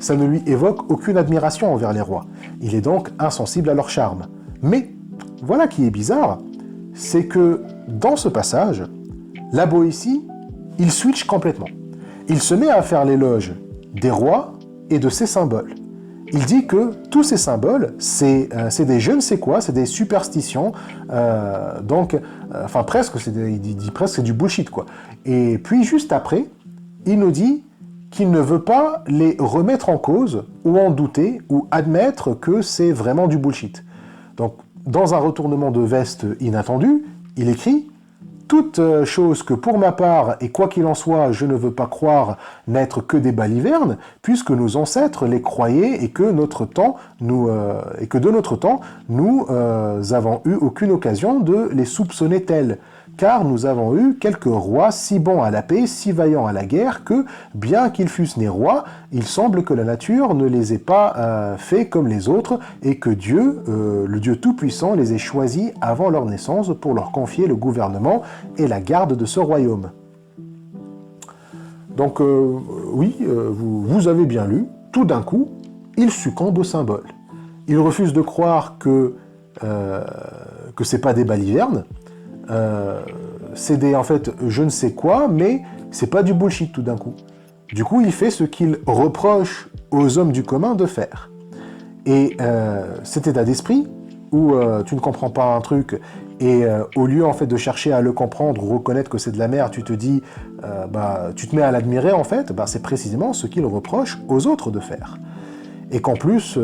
Ça ne lui évoque aucune admiration envers les rois. Il est donc insensible à leur charme. Mais, voilà qui est bizarre, c'est que dans ce passage, la Boétie, il switch complètement. Il se met à faire l'éloge des rois et de ses symboles. Il dit que tous ces symboles, c'est des je ne sais quoi, c'est des superstitions, presque, il dit presque c'est du bullshit, quoi. Et puis juste après, il nous dit qu'il ne veut pas les remettre en cause, ou en douter, ou admettre que c'est vraiment du bullshit. Donc, dans un retournement de veste inattendu, il écrit « Toute chose que pour ma part, et quoi qu'il en soit, je ne veux pas croire n'être que des balivernes, puisque nos ancêtres les croyaient et que de notre temps, nous avons eu aucune occasion de les soupçonner tels. Car nous avons eu quelques rois si bons à la paix, si vaillants à la guerre, que, bien qu'ils fussent nés rois, il semble que la nature ne les ait pas faits comme les autres, et que Dieu, le Dieu Tout-Puissant, les ait choisis avant leur naissance pour leur confier le gouvernement et la garde de ce royaume. » Donc, oui, vous avez bien lu, tout d'un coup, il succombe au symbole. Il refuse de croire que c'est pas des balivernes, c'est en fait je ne sais quoi, mais c'est pas du bullshit tout d'un coup. Du coup, il fait ce qu'il reproche aux hommes du commun de faire. Et cet état d'esprit où tu ne comprends pas un truc et au lieu en fait de chercher à le comprendre ou reconnaître que c'est de la merde, tu te dis, tu te mets à l'admirer en fait, c'est précisément ce qu'il reproche aux autres de faire. Et qu'en plus,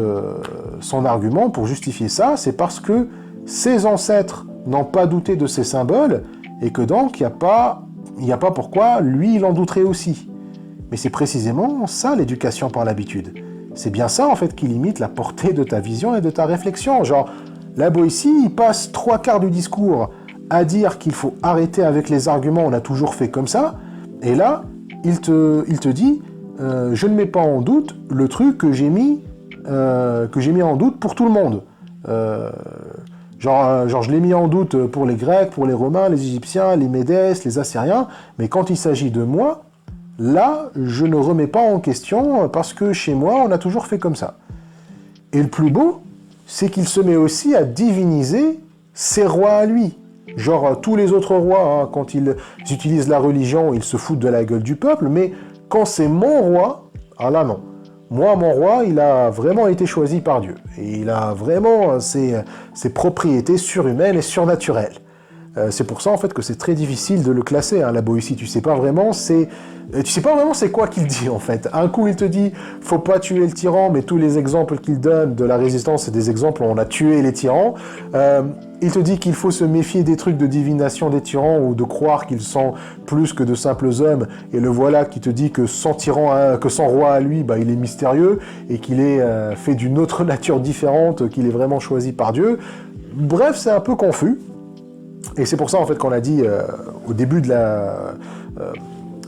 son argument pour justifier ça, c'est parce que ses ancêtres n'ont pas douté de ces symboles, et que donc il n'y a pas pourquoi lui il en douterait aussi. Mais c'est précisément ça l'éducation par l'habitude. C'est bien ça en fait qui limite la portée de ta vision et de ta réflexion. Genre, la Boétie, il passe 3/4 du discours à dire qu'il faut arrêter avec les arguments, on a toujours fait comme ça, et là, il te dit, je ne mets pas en doute le truc que j'ai mis en doute pour tout le monde. Genre, je l'ai mis en doute pour les Grecs, pour les Romains, les Égyptiens, les Médès, les Assyriens, mais quand il s'agit de moi, là, je ne remets pas en question parce que chez moi, on a toujours fait comme ça. Et le plus beau, c'est qu'il se met aussi à diviniser ses rois à lui. Genre, tous les autres rois, hein, quand ils utilisent la religion, ils se foutent de la gueule du peuple, mais quand c'est mon roi, ah là non. Moi, mon roi, il a vraiment été choisi par Dieu. Et il a vraiment ses propriétés surhumaines et surnaturelles. C'est pour ça, en fait, que c'est très difficile de le classer, hein, la Boétie. Tu sais pas vraiment c'est quoi qu'il dit, en fait. Un coup, il te dit « faut pas tuer le tyran », mais tous les exemples qu'il donne de la résistance, c'est des exemples où on a tué les tyrans. Il te dit qu'il faut se méfier des trucs de divination des tyrans ou de croire qu'ils sont plus que de simples hommes. Et le voilà qui te dit que son roi à lui, il est mystérieux et qu'il est fait d'une autre nature différente, qu'il est vraiment choisi par Dieu. Bref, c'est un peu confus. Et c'est pour ça, en fait, qu'on a dit au début de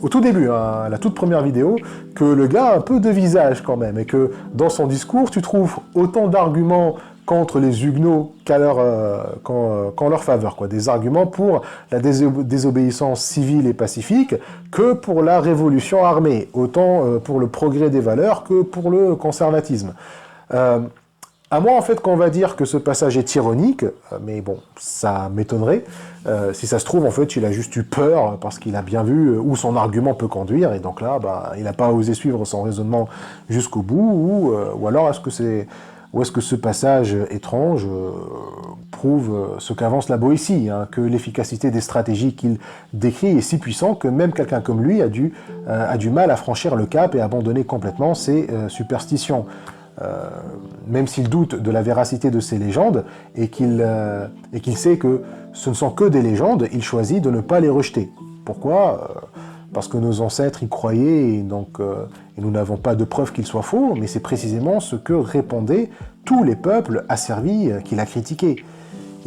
au tout début, hein, la toute première vidéo, que le gars a un peu de visage quand même, et que dans son discours, tu trouves autant d'arguments contre les Huguenots qu'en leur faveur, quoi. Des arguments pour la désobéissance civile et pacifique que pour la révolution armée, autant pour le progrès des valeurs que pour le conservatisme. À moi, en fait, qu'on va dire que ce passage est ironique, mais bon, ça m'étonnerait. Si ça se trouve, en fait, il a juste eu peur parce qu'il a bien vu où son argument peut conduire, et donc là, bah, il n'a pas osé suivre son raisonnement jusqu'au bout, ou alors est-ce que ce passage étrange prouve ce qu'avance la Boétie, hein, que l'efficacité des stratégies qu'il décrit est si puissante que même quelqu'un comme lui a du mal à franchir le cap et abandonner complètement ses superstitions. Même s'il doute de la véracité de ces légendes et qu'il sait que ce ne sont que des légendes, il choisit de ne pas les rejeter. Pourquoi ? Parce que nos ancêtres y croyaient et nous n'avons pas de preuve qu'il soit faux, mais c'est précisément ce que répondaient tous les peuples asservis qu'il a critiqués.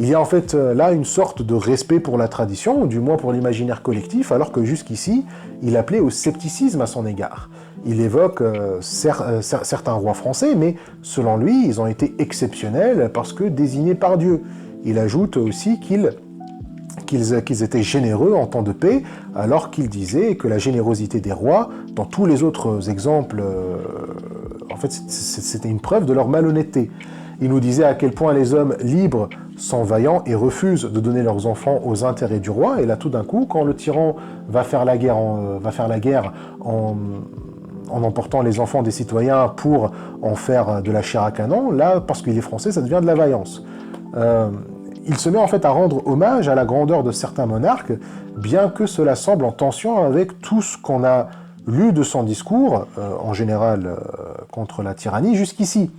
Il y a en fait là une sorte de respect pour la tradition, ou du moins pour l'imaginaire collectif, alors que jusqu'ici, il appelait au scepticisme à son égard. Il évoque certains rois français, mais selon lui, ils ont été exceptionnels parce que désignés par Dieu. Il ajoute aussi qu'ils étaient généreux en temps de paix, alors qu'il disait que la générosité des rois, dans tous les autres exemples, en fait, c'était une preuve de leur malhonnêteté. Il nous disait à quel point les hommes libres sont vaillants et refusent de donner leurs enfants aux intérêts du roi, et là tout d'un coup, quand le tyran va faire la guerre en emportant les enfants des citoyens pour en faire de la chair à canon, là, parce qu'il est français, ça devient de la vaillance. Il se met en fait à rendre hommage à la grandeur de certains monarques, bien que cela semble en tension avec tout ce qu'on a lu de son discours, en général contre la tyrannie, jusqu'ici.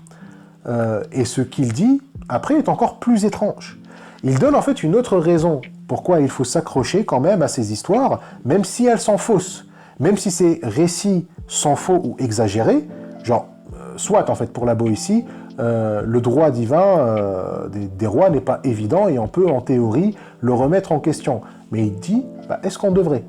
Et ce qu'il dit, après, est encore plus étrange. Il donne en fait une autre raison pourquoi il faut s'accrocher quand même à ces histoires, même si elles sont fausses. Même si ces récits sont faux ou exagérés, genre, soit en fait pour la Boétie, le droit divin des rois n'est pas évident et on peut en théorie le remettre en question. Mais il dit, bah, est-ce qu'on devrait ?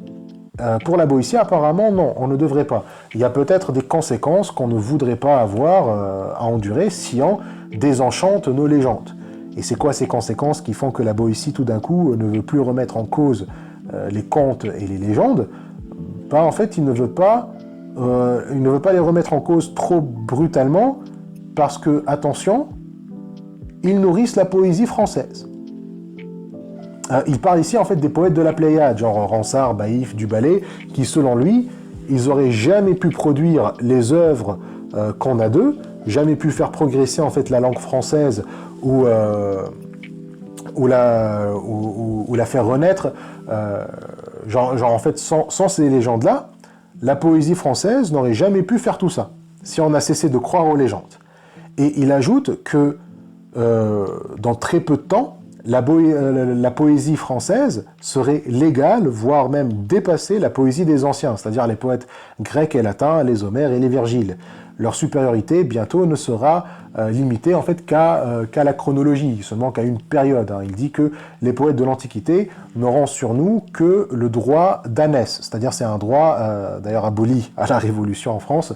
Pour la Boétie, apparemment, non, on ne devrait pas. Il y a peut-être des conséquences qu'on ne voudrait pas avoir à endurer si on désenchante nos légendes. Et c'est quoi ces conséquences qui font que la Boétie, tout d'un coup, ne veut plus remettre en cause les contes et les légendes ? Bah, en fait, il ne veut pas les remettre en cause trop brutalement, parce que, attention, ils nourrissent la poésie française. Il parle ici en fait des poètes de la Pléiade, genre Ronsard, Baïf, Duballay, qui selon lui, ils auraient jamais pu produire les œuvres qu'on a d'eux, jamais pu faire progresser en fait la langue française ou la faire renaître. Genre en fait sans ces légendes-là, la poésie française n'aurait jamais pu faire tout ça, si on a cessé de croire aux légendes. Et il ajoute que dans très peu de temps, la poésie française serait légale, voire même dépasser la poésie des anciens, c'est-à-dire les poètes grecs et latins, les Homères et les Virgiles. Leur supériorité, bientôt, ne sera limitée en fait qu'à la chronologie, seulement qu'à une période. Il dit que les poètes de l'Antiquité n'auront sur nous que le droit d'ânesse, c'est-à-dire c'est un droit, d'ailleurs aboli à la Révolution en France,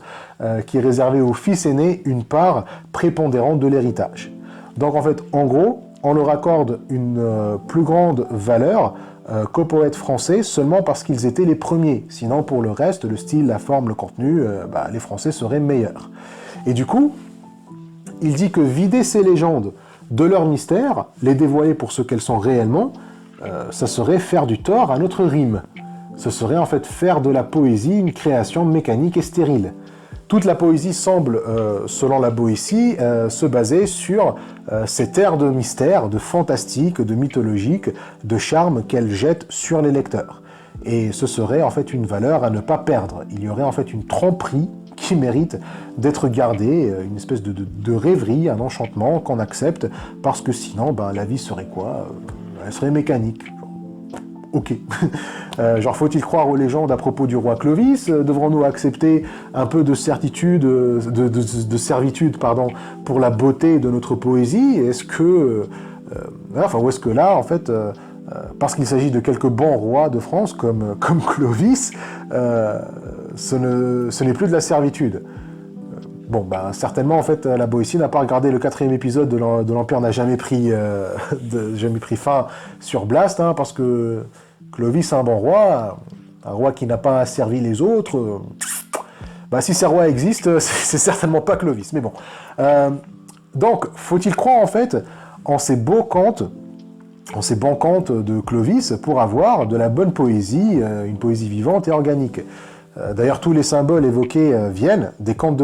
qui est réservé aux fils aînés une part prépondérante de l'héritage. Donc en fait, en gros, on leur accorde une plus grande valeur qu'aux poètes français seulement parce qu'ils étaient les premiers. Sinon, pour le reste, le style, la forme, le contenu, les Français seraient meilleurs. Et du coup, il dit que vider ces légendes de leur mystère, les dévoiler pour ce qu'elles sont réellement, ça serait faire du tort à notre rime. Ce serait en fait faire de la poésie une création mécanique et stérile. Toute la poésie semble, selon la Boétie, se baser sur cet air de mystère, de fantastique, de mythologique, de charme qu'elle jette sur les lecteurs. Et ce serait en fait une valeur à ne pas perdre. Il y aurait en fait une tromperie qui mérite d'être gardée, une espèce de rêverie, un enchantement qu'on accepte, parce que sinon, la vie serait quoi ? Elle serait mécanique. Ok. Genre, faut-il croire aux légendes à propos du roi Clovis ? Devrons-nous accepter un peu de certitude, de servitude, pour la beauté de notre poésie ? Est-ce que, où est-ce que là, en fait, parce qu'il s'agit de quelques bons rois de France, comme Clovis, ce n'est plus de la servitude. Bon, ben, certainement, en fait, la Boétie n'a pas regardé le 4e épisode de l'Empire n'a jamais pris fin sur Blast, hein, parce que Clovis est un bon roi, un roi qui n'a pas asservi les autres. Ben, si ces rois existent, c'est certainement pas Clovis, mais bon. Donc, faut-il croire, en fait, en ces beaux contes de Clovis pour avoir de la bonne poésie, une poésie vivante et organique. D'ailleurs, tous les symboles évoqués viennent des contes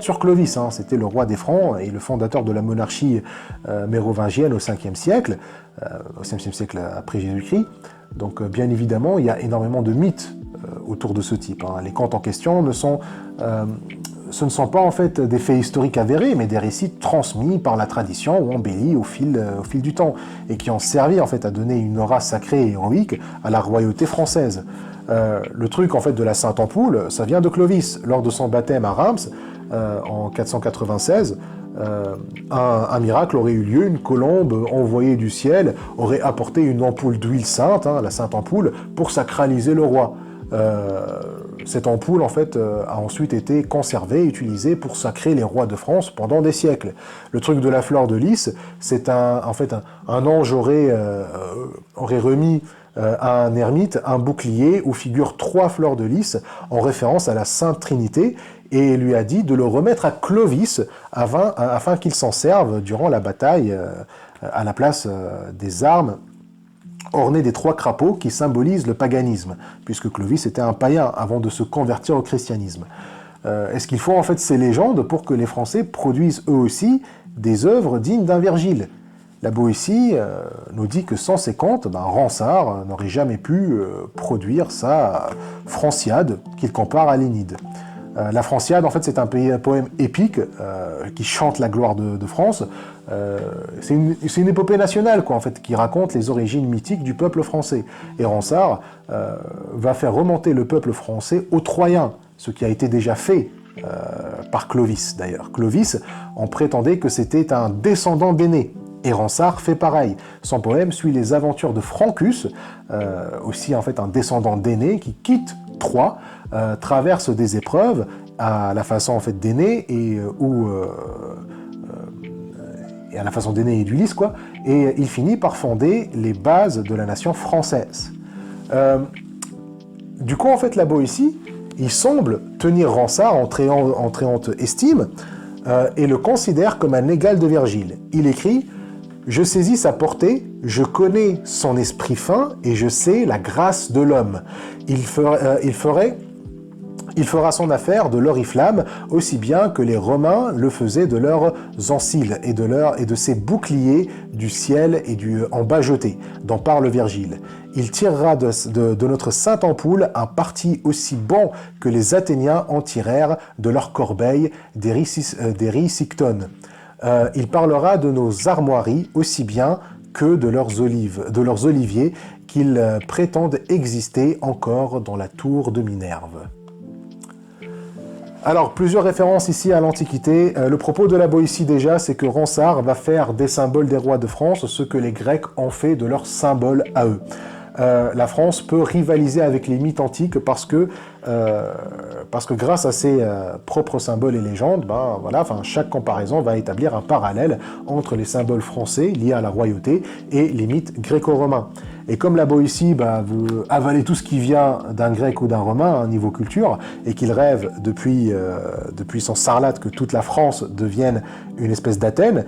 sur Clovis. Hein. C'était le roi des Francs et le fondateur de la monarchie mérovingienne au 5e siècle, au 5e siècle après Jésus-Christ. Donc, bien évidemment, il y a énormément de mythes autour de ce type. Hein. Les contes en question ce ne sont pas en fait des faits historiques avérés, mais des récits transmis par la tradition ou embellis au fil du temps, et qui ont servi en fait à donner une aura sacrée et héroïque à la royauté française. Le truc en fait de la Sainte Ampoule, ça vient de Clovis. Lors de son baptême à Reims, en 496, un miracle aurait eu lieu, une colombe envoyée du ciel aurait apporté une ampoule d'huile sainte, hein, la Sainte Ampoule, pour sacraliser le roi. Cette ampoule, en fait, a ensuite été conservée et utilisée pour sacrer les rois de France pendant des siècles. Le truc de la fleur de lys, c'est un ange aurait remis à un ermite un bouclier où figurent 3 fleurs de lys en référence à la Sainte Trinité et lui a dit de le remettre à Clovis afin qu'il s'en serve durant la bataille à la place des armes orné des 3 crapauds qui symbolisent le paganisme, puisque Clovis était un païen avant de se convertir au christianisme. Est-ce qu'il faut en fait ces légendes pour que les Français produisent eux aussi des œuvres dignes d'un Virgile? La Boétie nous dit que sans ces contes, Ronsard n'aurait jamais pu produire sa Franciade qu'il compare à l'Énide. La Franciade, en fait, c'est un poème épique qui chante la gloire de France. C'est une épopée nationale, quoi, en fait, qui raconte les origines mythiques du peuple français. Et Ronsard va faire remonter le peuple français aux Troyens, ce qui a été déjà fait par Clovis, d'ailleurs. Clovis en prétendait que c'était un descendant d'Énée. Et Ronsard fait pareil. Son poème suit les aventures de Francus, aussi en fait un descendant d'Énée, qui quitte Troie, traverse des épreuves à la façon en fait d'Énée et à la façon d'Énée et d'Ulysse, quoi, et il finit par fonder les bases de la nation française. Du coup, en fait, la Boétie, il semble tenir Ronsard en très haute estime et le considère comme un égal de Virgile. Il écrit « Je saisis sa portée, je connais son esprit fin et je sais la grâce de l'homme. Il fera son affaire de l'oriflamme aussi bien que les Romains le faisaient de leurs anciles et de ces boucliers du ciel et en bas jeté, dont parle Virgile. Il tirera de notre sainte ampoule un parti aussi bon que les Athéniens en tirèrent de leur corbeille d'Érysictone. Il parlera de nos armoiries aussi bien que de leurs oliviers qu'ils prétendent exister encore dans la tour de Minerve. » Alors, plusieurs références ici à l'Antiquité. Le propos de la Boétie déjà, c'est que Ronsard va faire des symboles des rois de France ce que les Grecs ont fait de leurs symboles à eux. La France peut rivaliser avec les mythes antiques parce que grâce à ses propres symboles et légendes, chaque comparaison va établir un parallèle entre les symboles français liés à la royauté et les mythes gréco-romains. Et comme la Boétie veut avaler tout ce qui vient d'un grec ou d'un romain, niveau culture, et qu'il rêve depuis son sarlate que toute la France devienne une espèce d'Athènes,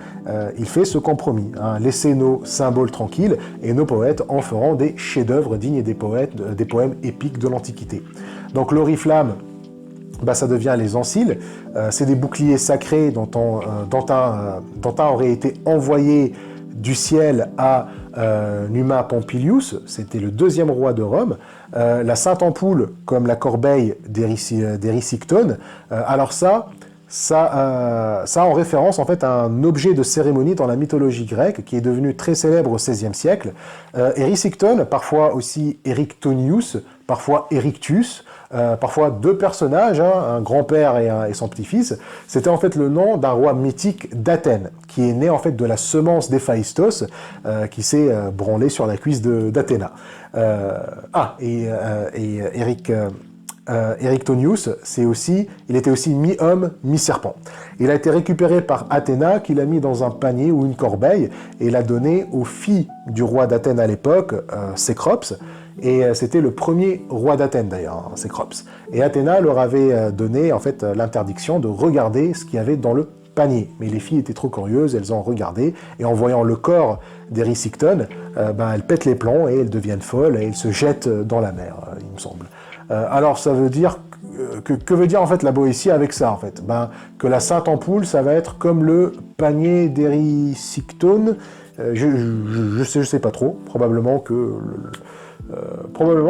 il fait ce compromis. Laissez nos symboles tranquilles et nos poètes en feront des chefs-d'œuvre dignes des poèmes épiques de l'Antiquité. Donc l'oriflamme, ça devient les anciles. C'est des boucliers sacrés dont un aurait été envoyé du ciel à Numa Pompilius, c'était le 2e roi de Rome. La Sainte Ampoule, comme la corbeille d'Érysictone. Alors ça, Ça en référence en fait à un objet de cérémonie dans la mythologie grecque qui est devenu très célèbre au XVIe siècle. Erysichthon, parfois aussi Eryctonius, parfois Eryctus, parfois deux personnages, hein, un grand-père et son petit-fils. C'était en fait le nom d'un roi mythique d'Athènes, qui est né en fait de la semence d'Héphaïstos, qui s'est branlé sur la cuisse d'Athéna. Eryctonius, il était aussi mi-homme, mi-serpent. Il a été récupéré par Athéna, qui l'a mis dans un panier ou une corbeille, et l'a donné aux filles du roi d'Athènes à l'époque, Cécrops, et c'était le premier roi d'Athènes d'ailleurs, Cécrops. Et Athéna leur avait donné en fait l'interdiction de regarder ce qu'il y avait dans le panier. Mais les filles étaient trop curieuses, elles ont regardé, et en voyant le corps d'Erysichthon, elles pètent les plombs et elles deviennent folles, et elles se jettent dans la mer, il me semble. Alors ça veut dire que veut dire en fait la Boétie avec ça en fait, que la Sainte Ampoule ça va être comme le panier d'Erysichthon. Je sais pas trop, probablement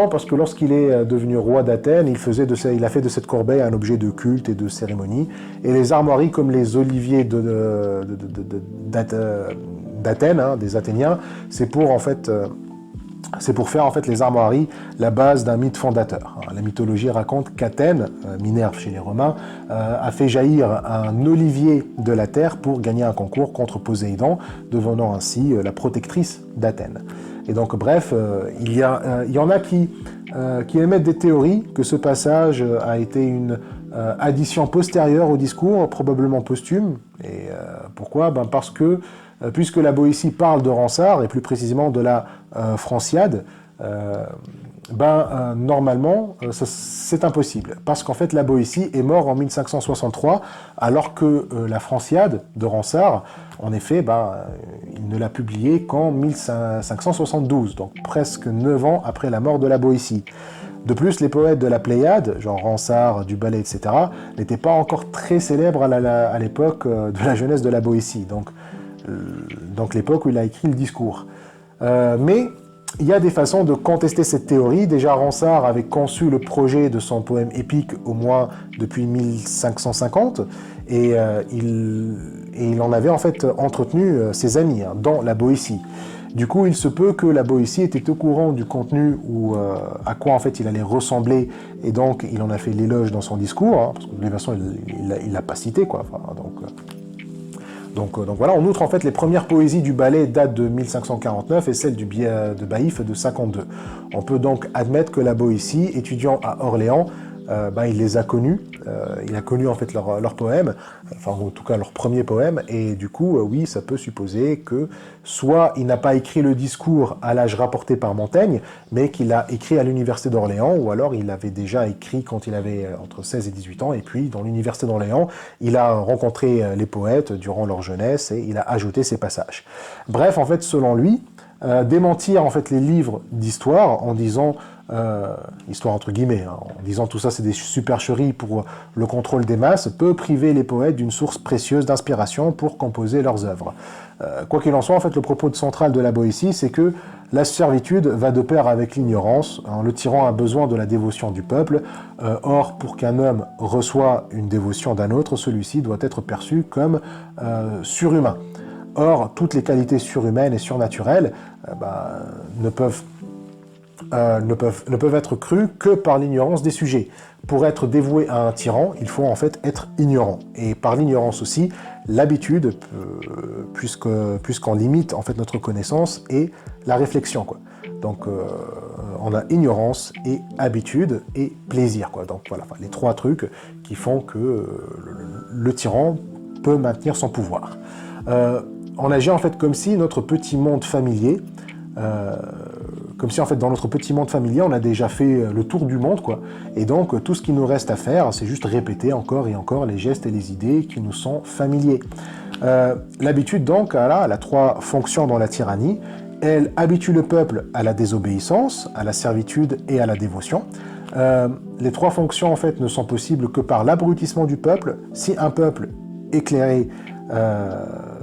parce que lorsqu'il est devenu roi d'Athènes, il a fait de cette corbeille un objet de culte et de cérémonie. Et les armoiries comme les oliviers d'Athènes, hein, des Athéniens, c'est pour faire en fait les armoiries la base d'un mythe fondateur. La mythologie raconte qu'Athènes, Minerve chez les Romains, a fait jaillir un olivier de la terre pour gagner un concours contre Poséidon, devenant ainsi la protectrice d'Athènes. Et donc bref, il y en a qui émettent des théories que ce passage a été une addition postérieure au discours, probablement posthume. Et pourquoi ? Parce que puisque la Boétie parle de Ronsard, et plus précisément de la Franciade, normalement, c'est impossible. Parce qu'en fait, la Boétie est morte en 1563, alors que la Franciade de Ronsard, en effet, il ne l'a publiée qu'en 1572, donc presque 9 ans après la mort de la Boétie. De plus, les poètes de la Pléiade, genre Ronsard, Du Bellay, etc., n'étaient pas encore très célèbres à l'époque de la jeunesse de la Boétie, donc l'époque où il a écrit le discours. Mais il y a des façons de contester cette théorie. Déjà, Ronsard avait conçu le projet de son poème épique au moins depuis 1550, et il en avait en fait entretenu ses amis, hein, dans la Boétie. Du coup, il se peut que la Boétie était au courant du contenu ou à quoi en fait il allait ressembler, et donc il en a fait l'éloge dans son discours, hein, parce que de toute façon il l'a pas cité, quoi. Donc voilà, en outre, en fait, les premières poésies du ballet datent de 1549 et celles de Baïf de 52. On peut donc admettre que la Boétie, étudiant à Orléans, il les a connus, il a connu en fait leurs poèmes, enfin en tout cas leurs premiers poèmes, et du coup, oui, ça peut supposer que soit il n'a pas écrit le discours à l'âge rapporté par Montaigne, mais qu'il l'a écrit à l'université d'Orléans, ou alors il avait déjà écrit quand il avait entre 16 et 18 ans, et puis dans l'université d'Orléans, il a rencontré les poètes durant leur jeunesse, et il a ajouté ces passages. Bref, en fait, selon lui, démentir en fait les livres d'histoire en disant histoire entre guillemets, hein, en disant tout ça c'est des supercheries pour le contrôle des masses, peut priver les poètes d'une source précieuse d'inspiration pour composer leurs œuvres. Quoi qu'il en soit, en fait, le propos central de la Boétie, c'est que la servitude va de pair avec l'ignorance, hein, le tyran a besoin de la dévotion du peuple. Or, pour qu'un homme reçoive une dévotion d'un autre, celui-ci doit être perçu comme surhumain. Or, toutes les qualités surhumaines et surnaturelles ne peuvent être crues que par l'ignorance des sujets. Pour être dévoué à un tyran, il faut en fait être ignorant. Et par l'ignorance aussi, l'habitude, puisqu'on limite en fait notre connaissance, et la réflexion, quoi. Donc on a ignorance et habitude et plaisir, quoi. Donc voilà, les trois trucs qui font que le tyran peut maintenir son pouvoir. On agit en fait comme si notre petit monde familier, dans notre petit monde familier, on a déjà fait le tour du monde, quoi. Et donc, tout ce qui nous reste à faire, c'est juste répéter encore et encore les gestes et les idées qui nous sont familiers. L'habitude, donc, elle a trois fonctions dans la tyrannie. Elle habitue le peuple à la désobéissance, à la servitude et à la dévotion. Les trois fonctions, en fait, ne sont possibles que par l'abrutissement du peuple. Si un peuple éclairé...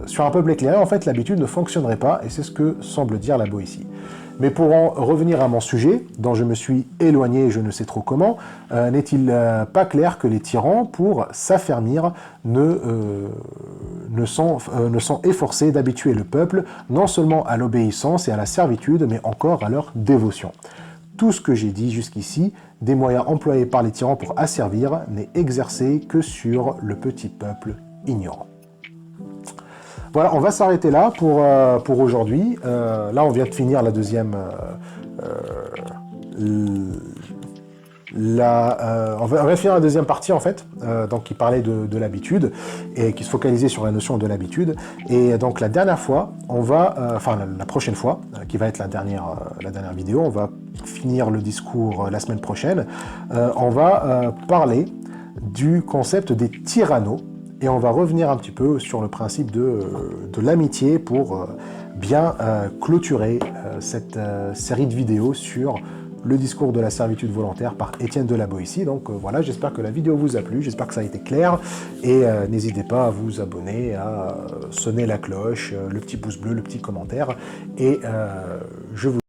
sur un peuple éclairé, en fait, l'habitude ne fonctionnerait pas, et c'est ce que semble dire la Boétie. Mais pour en revenir à mon sujet, dont je me suis éloigné je ne sais trop comment, n'est-il pas clair que les tyrans, pour s'affermir, ne sont efforcés d'habituer le peuple non seulement à l'obéissance et à la servitude, mais encore à leur dévotion. Tout ce que j'ai dit jusqu'ici, des moyens employés par les tyrans pour asservir, n'est exercé que sur le petit peuple ignorant. Voilà, on va s'arrêter là pour aujourd'hui. Là, on vient de finir la deuxième... on va finir la deuxième partie, en fait, donc qui parlait de l'habitude, et qui se focalisait sur la notion de l'habitude. Et donc, la dernière fois, on va... enfin, la prochaine fois, qui va être la dernière vidéo, on va finir le discours la semaine prochaine, on va parler du concept des tyrannos, et on va revenir un petit peu sur le principe de l'amitié pour bien clôturer cette série de vidéos sur le discours de la servitude volontaire par Étienne de la Boétie. Donc voilà, j'espère que la vidéo vous a plu, j'espère que ça a été clair, et n'hésitez pas à vous abonner, à sonner la cloche, le petit pouce bleu, le petit commentaire, et je vous